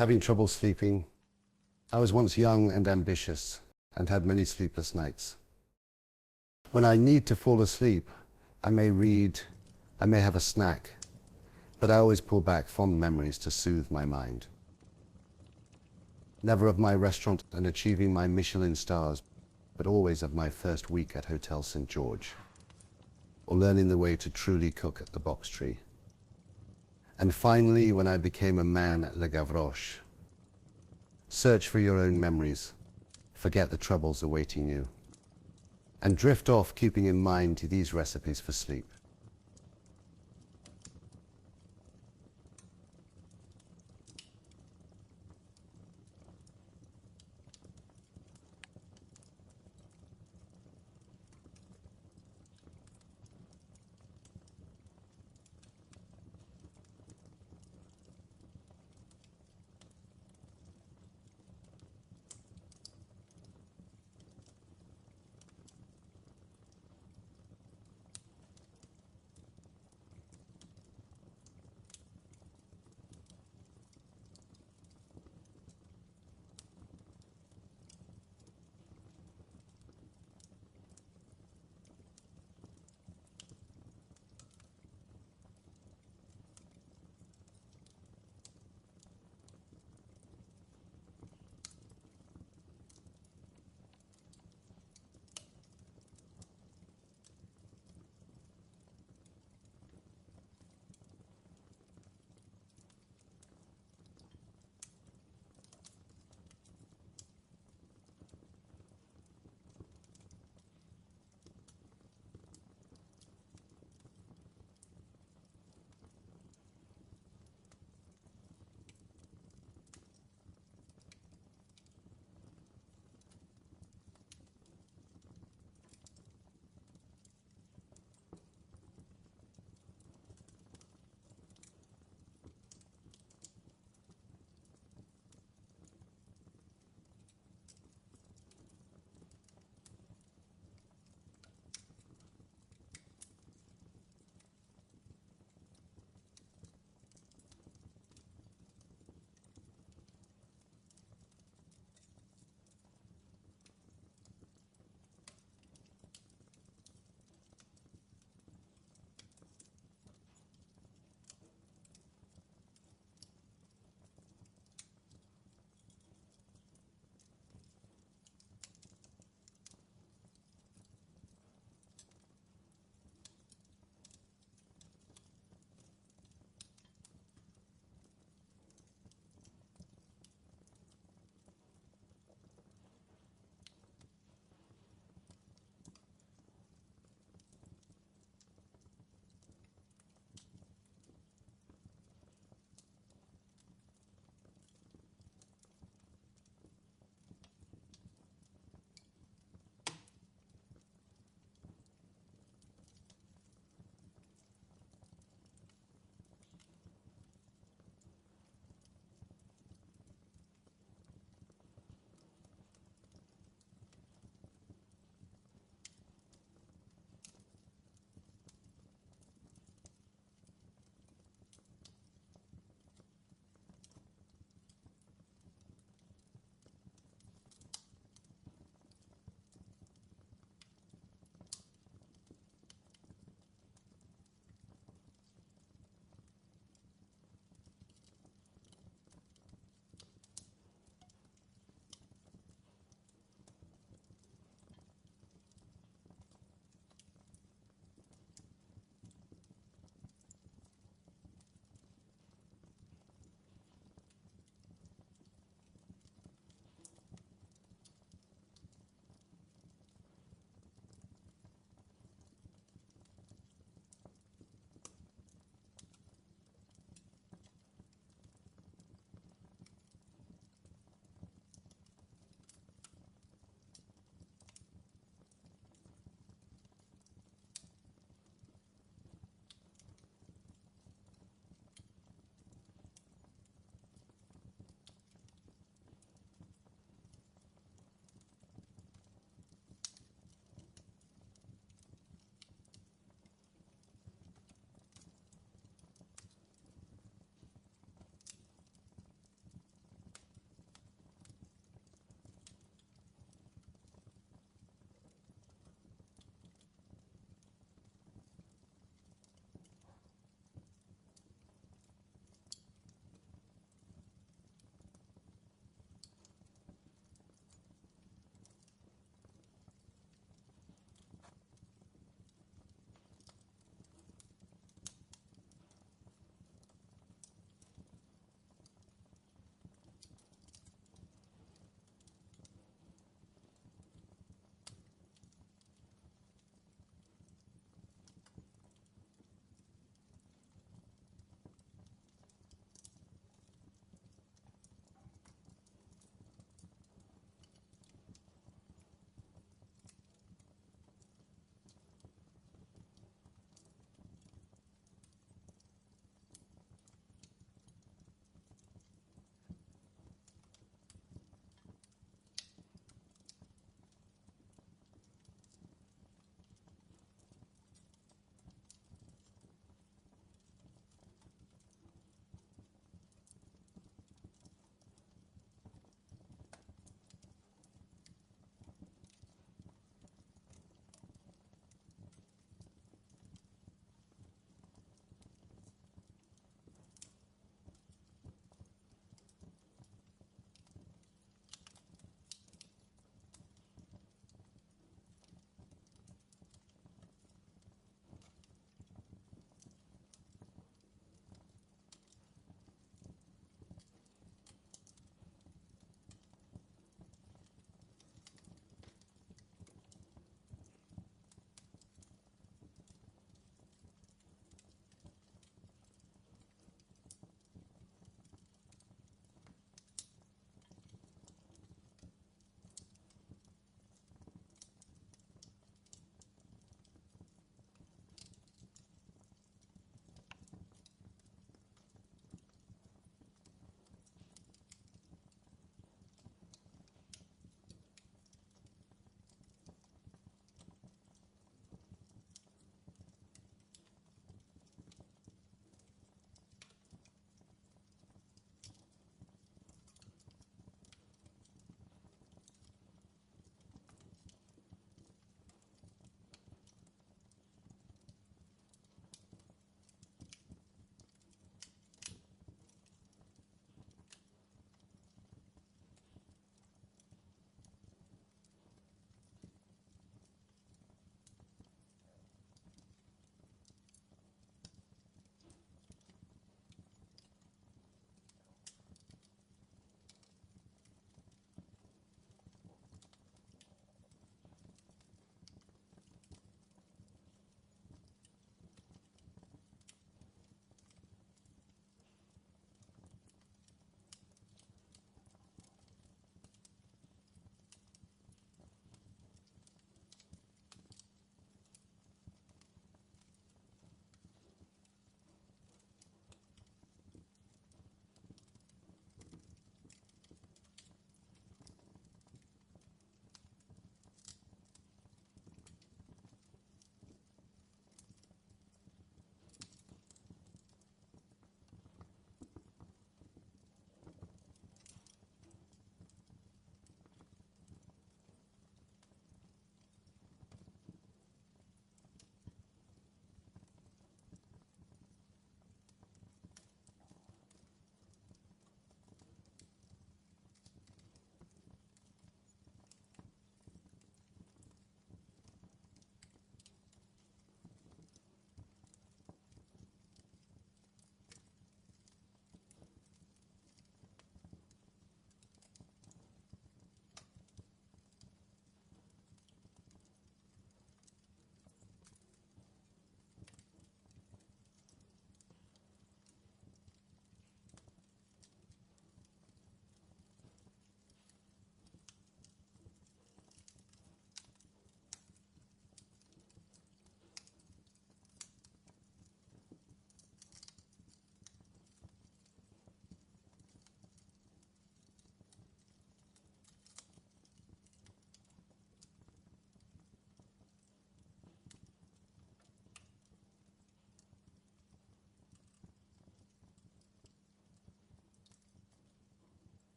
having trouble sleeping. I was once young and ambitious and had many sleepless nights. When I need to fall asleep, I may read, I may have a snack, but I always pull back fond memories to soothe my mind. Never of my restaurant and achieving my Michelin stars, but always of my first week at Hotel St. George, or learning the way to truly cook at the Box Tree. And finally, when I became a man at Le Gavroche. Search for your own memories, forget the troubles awaiting you, and drift off keeping in mind these recipes for sleep.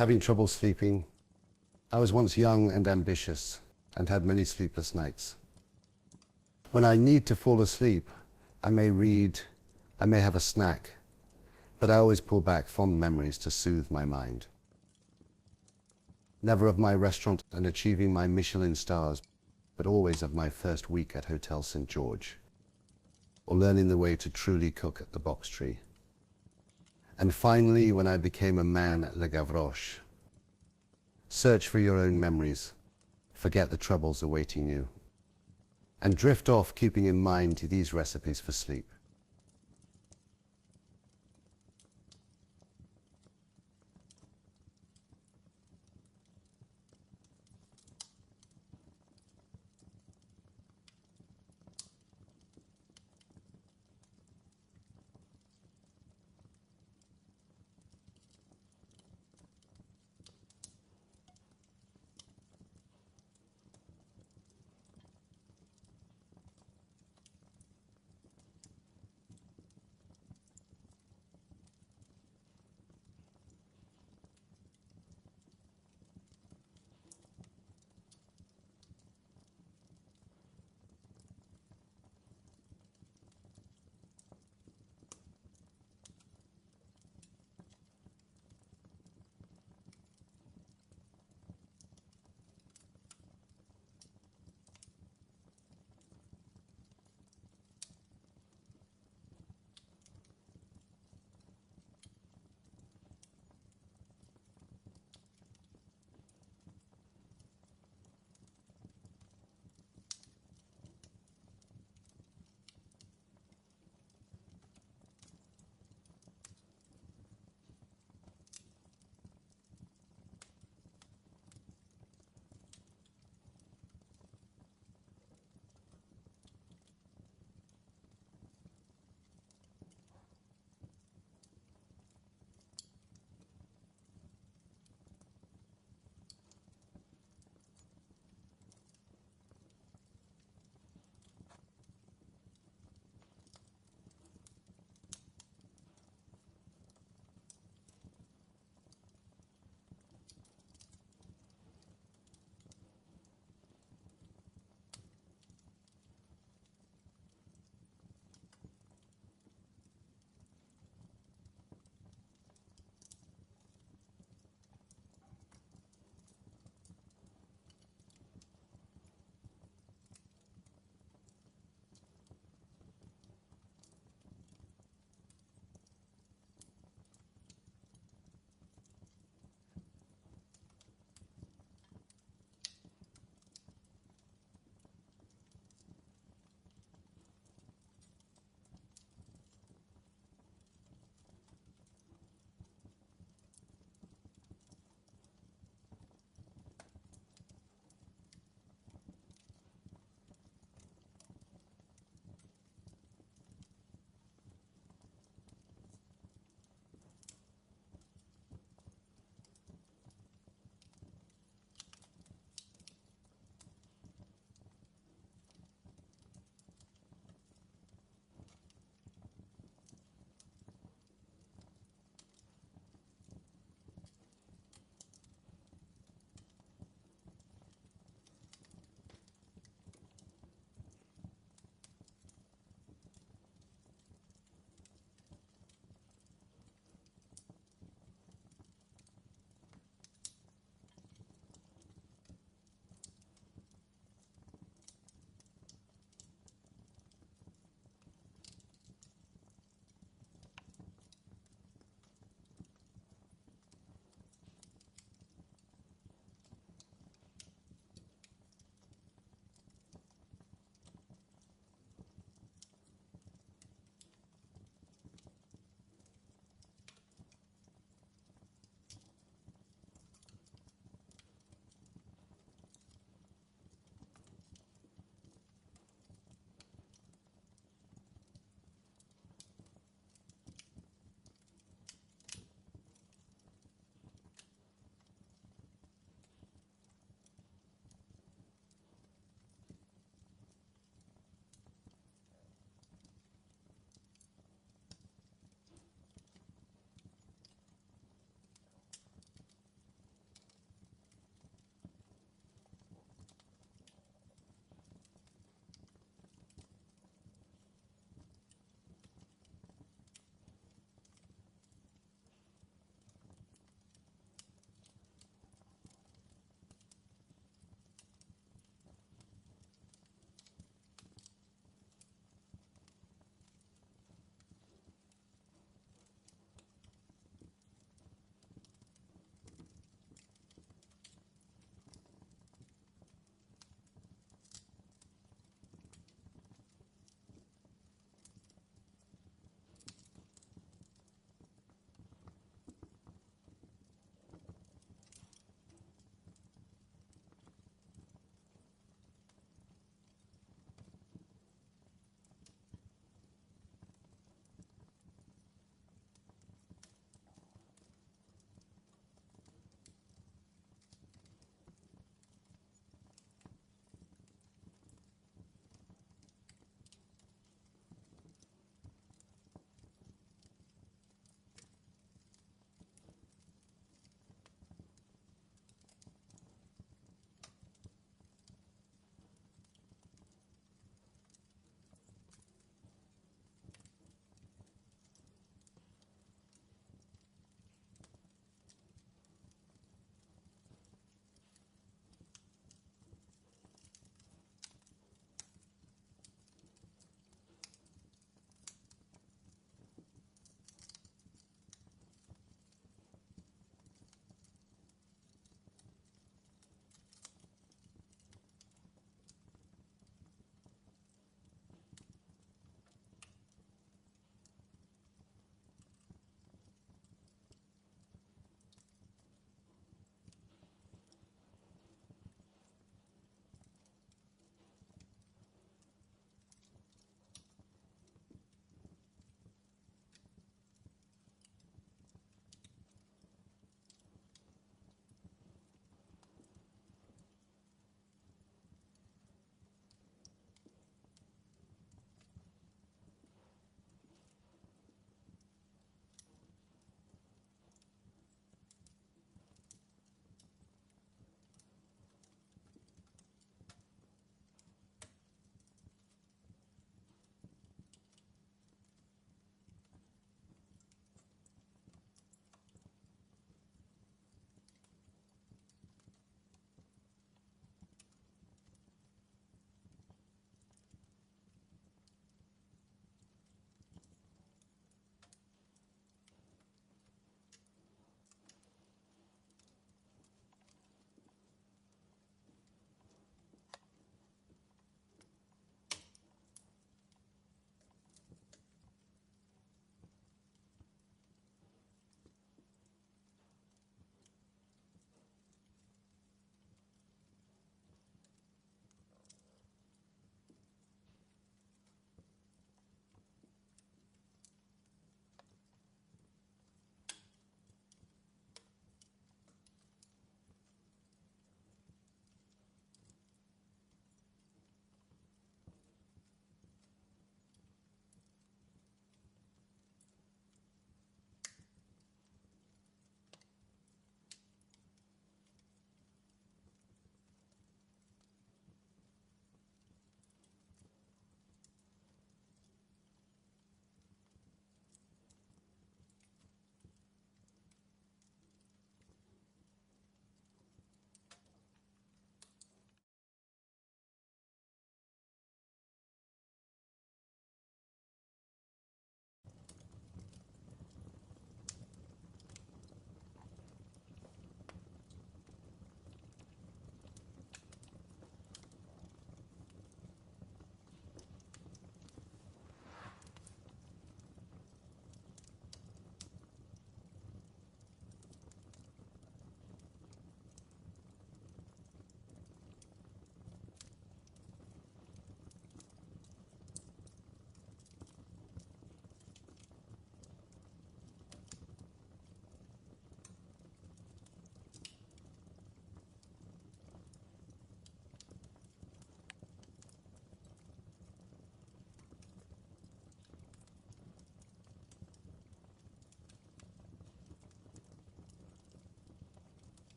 having trouble sleeping. I was once young and ambitious and had many sleepless nights. When I need to fall asleep, I may read, I may have a snack, but I always pull back fond memories to soothe my mind. Never of my restaurant and achieving my Michelin stars, but always of my first week at Hotel St. George, or learning the way to truly cook at the Box Tree. And finally, when I became a man at Le Gavroche. Search for your own memories, forget the troubles awaiting you, and drift off keeping in mind these recipes for sleep.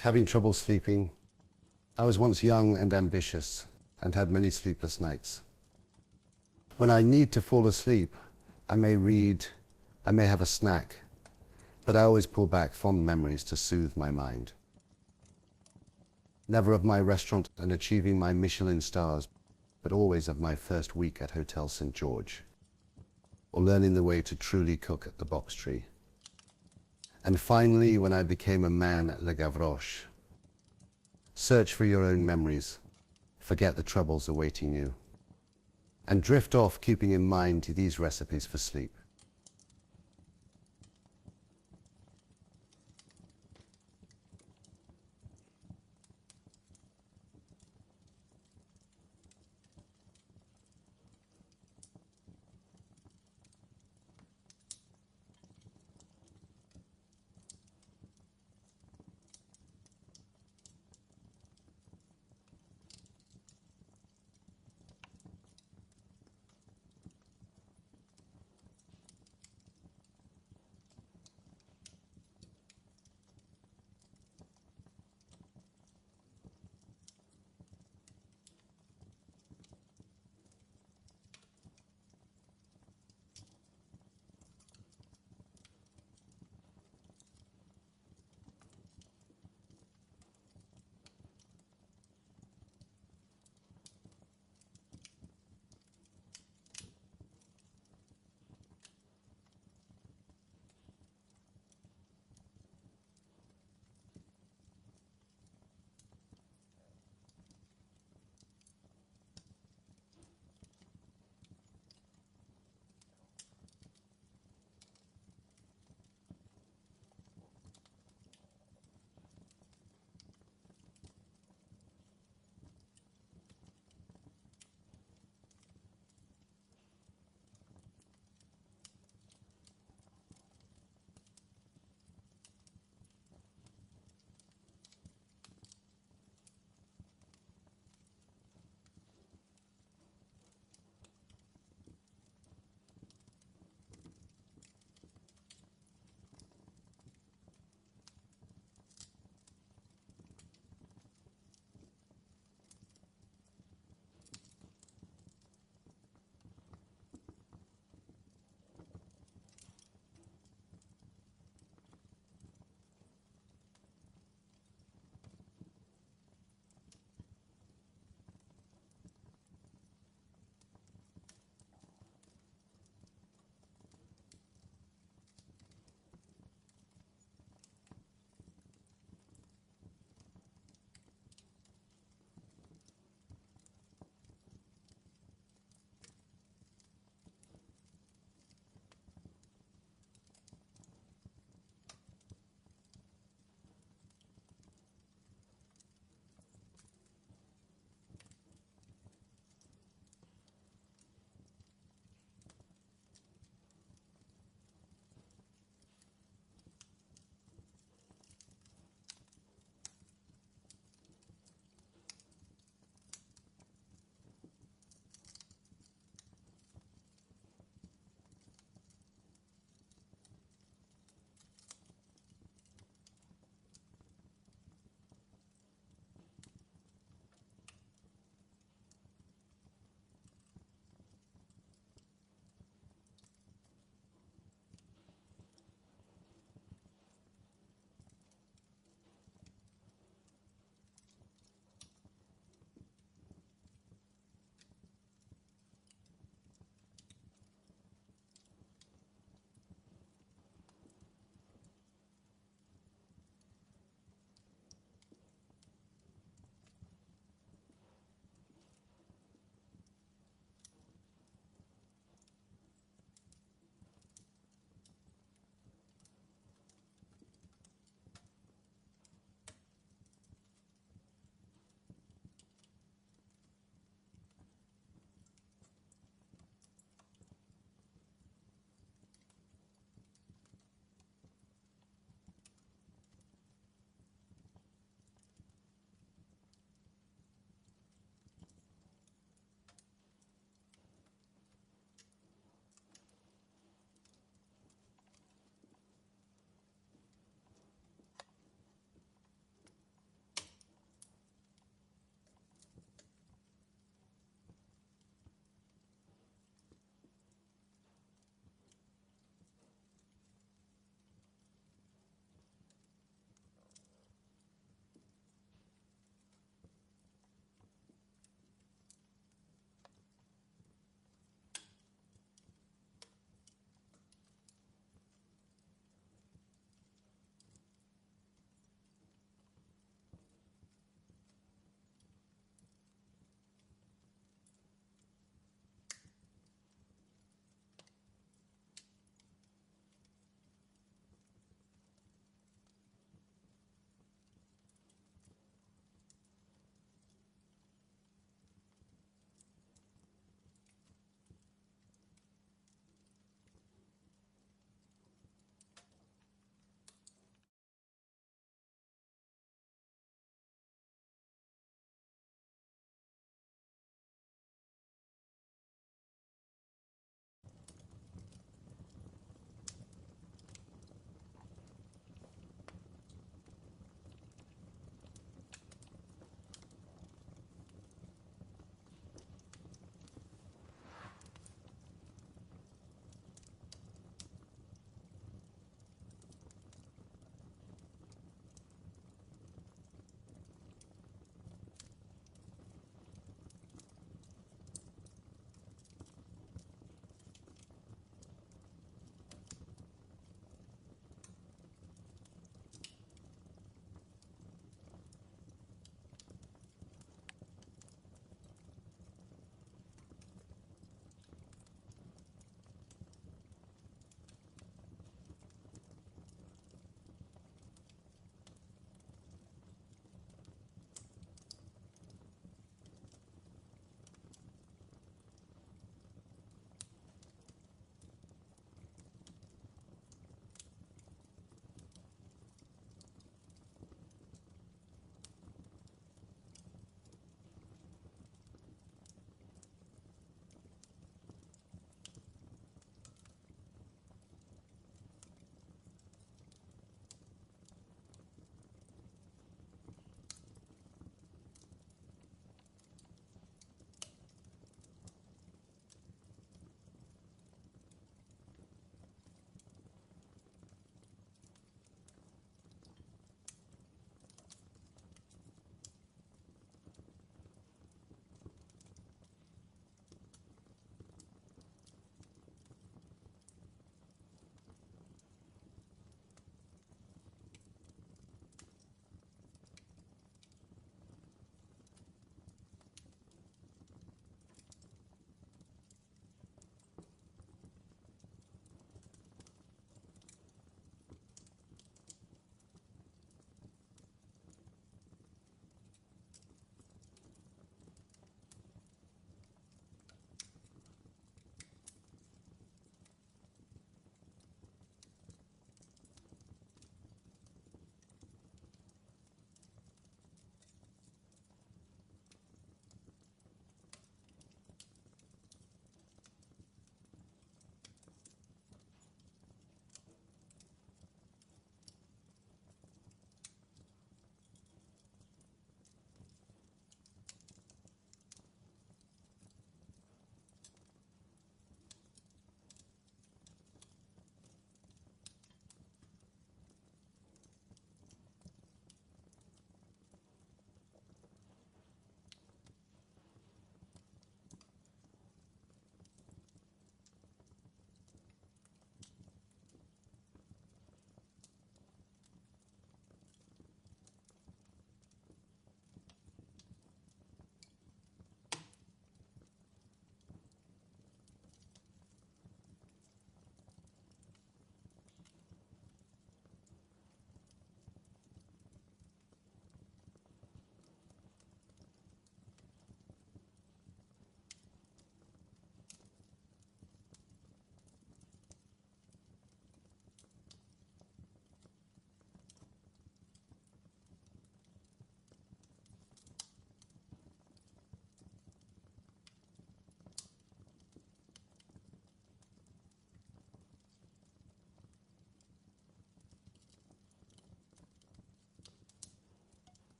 Having trouble sleeping. I was once young and ambitious and had many sleepless nights. When I need to fall asleep, I may read, I may have a snack, but I always pull back fond memories to soothe my mind. Never of my restaurant and achieving my Michelin stars, but always of my first week at Hotel St. George, or learning the way to truly cook at the Box Tree. And finally, when I became a man at Le Gavroche. Search for your own memories, forget the troubles awaiting you, and drift off keeping in mind these recipes for sleep.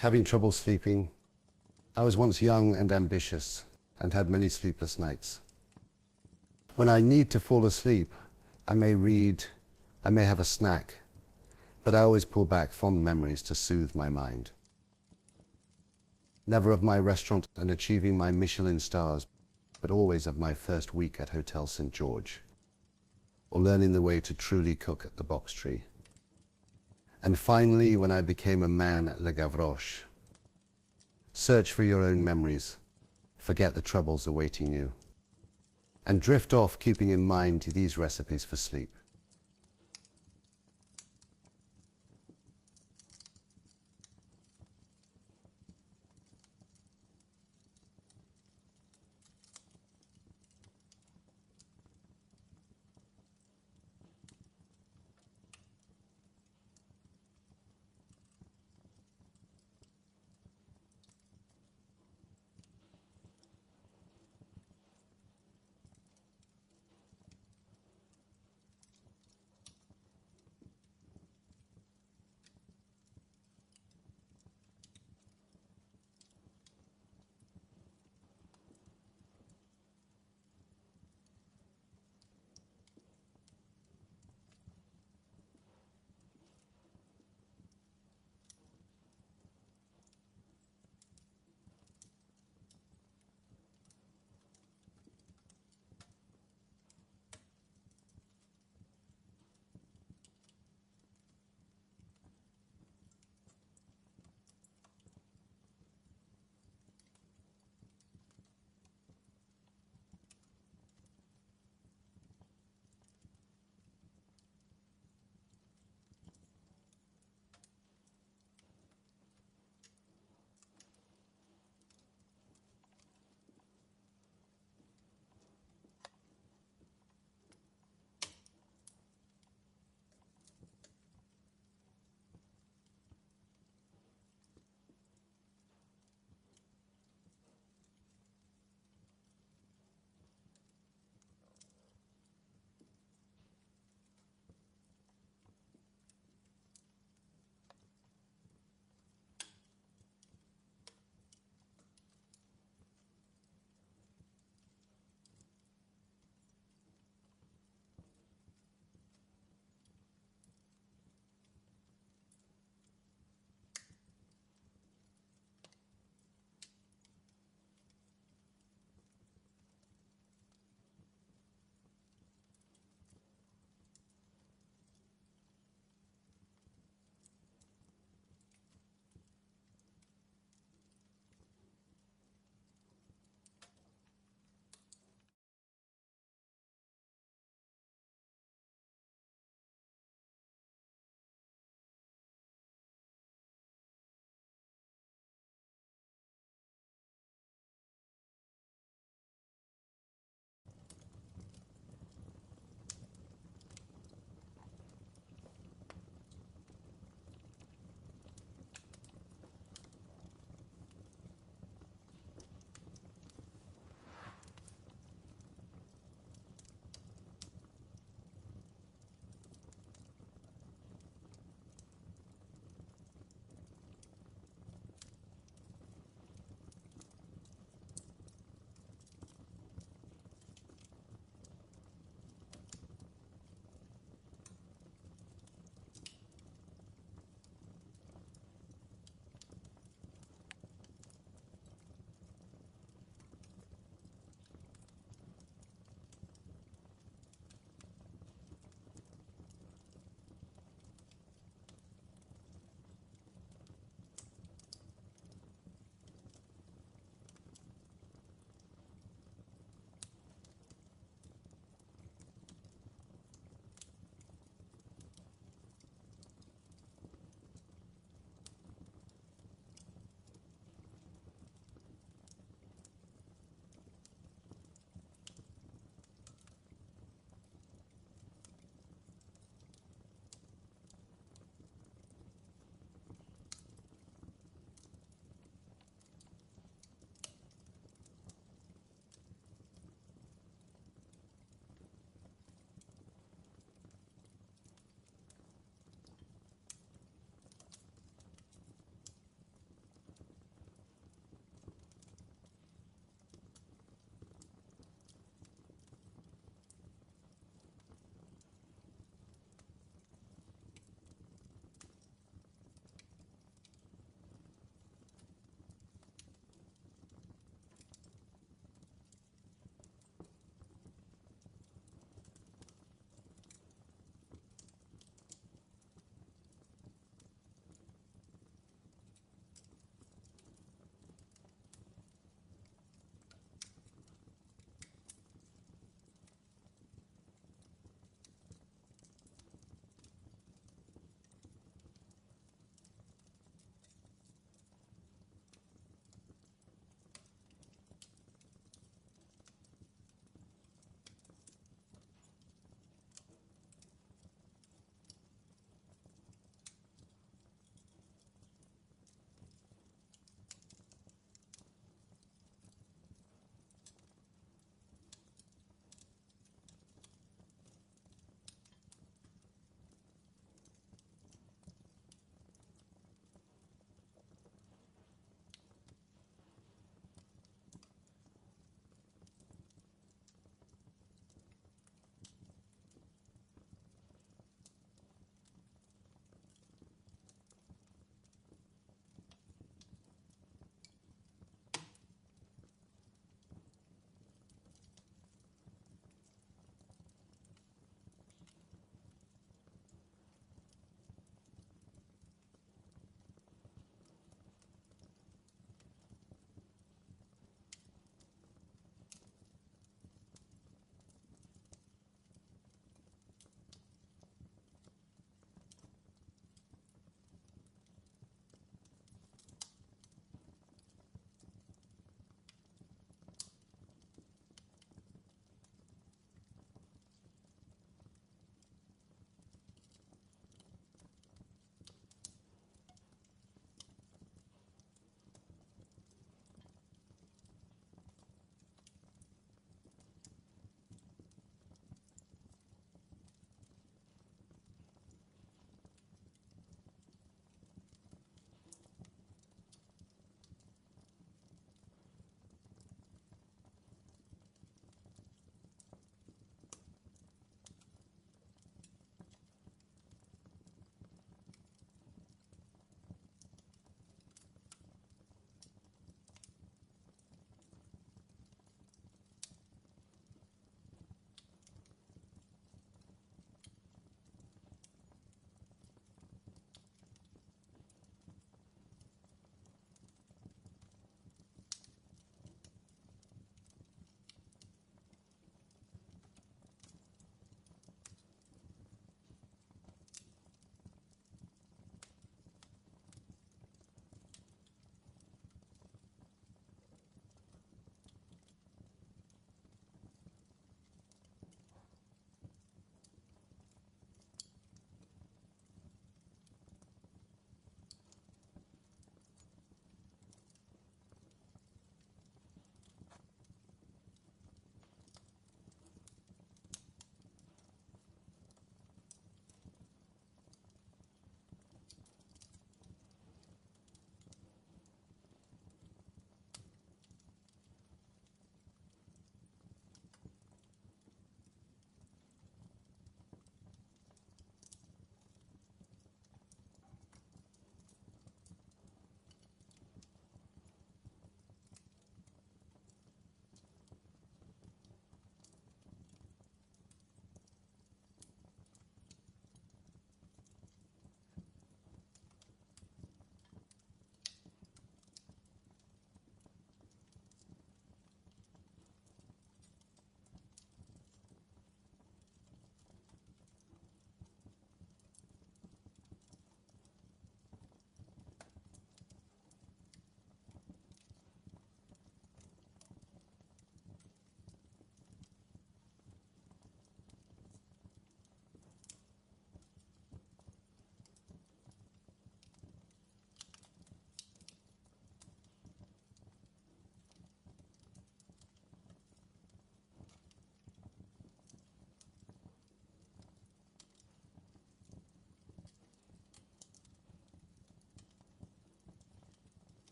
Having trouble sleeping. I was once young and ambitious and had many sleepless nights. When I need to fall asleep, I may read, I may have a snack, but I always pull back fond memories to soothe my mind. Never of my restaurant and achieving my Michelin stars, but always of my first week at Hotel St. George, or learning the way to truly cook at the Box Tree. And finally, when I became a man at Le Gavroche. Search for your own memories, forget the troubles awaiting you, and drift off keeping in mind these recipes for sleep.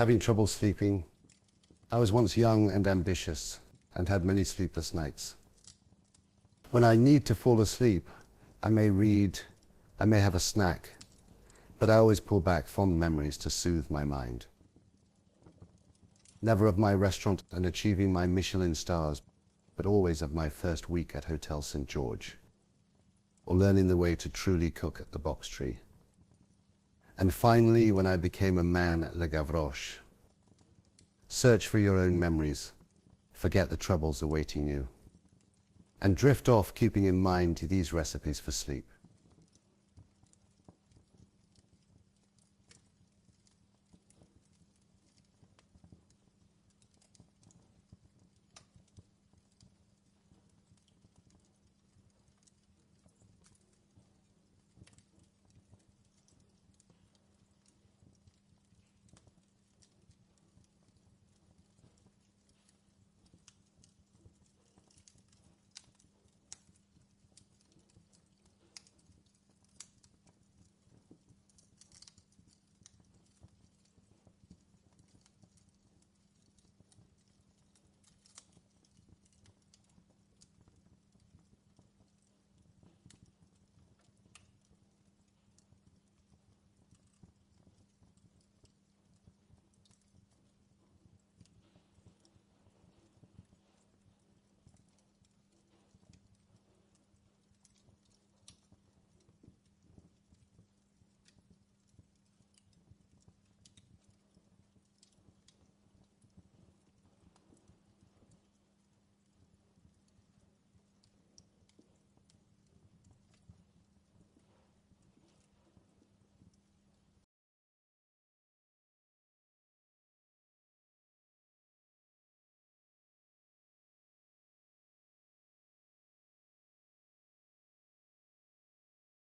having trouble sleeping. I was once young and ambitious and had many sleepless nights. When I need to fall asleep, I may read, I may have a snack, but I always pull back fond memories to soothe my mind. Never of my restaurant and achieving my Michelin stars, but always of my first week at Hotel St. George, or learning the way to truly cook at the Box Tree. And finally, when I became a man at Le Gavroche. Search for your own memories, forget the troubles awaiting you, and drift off keeping in mind these recipes for sleep.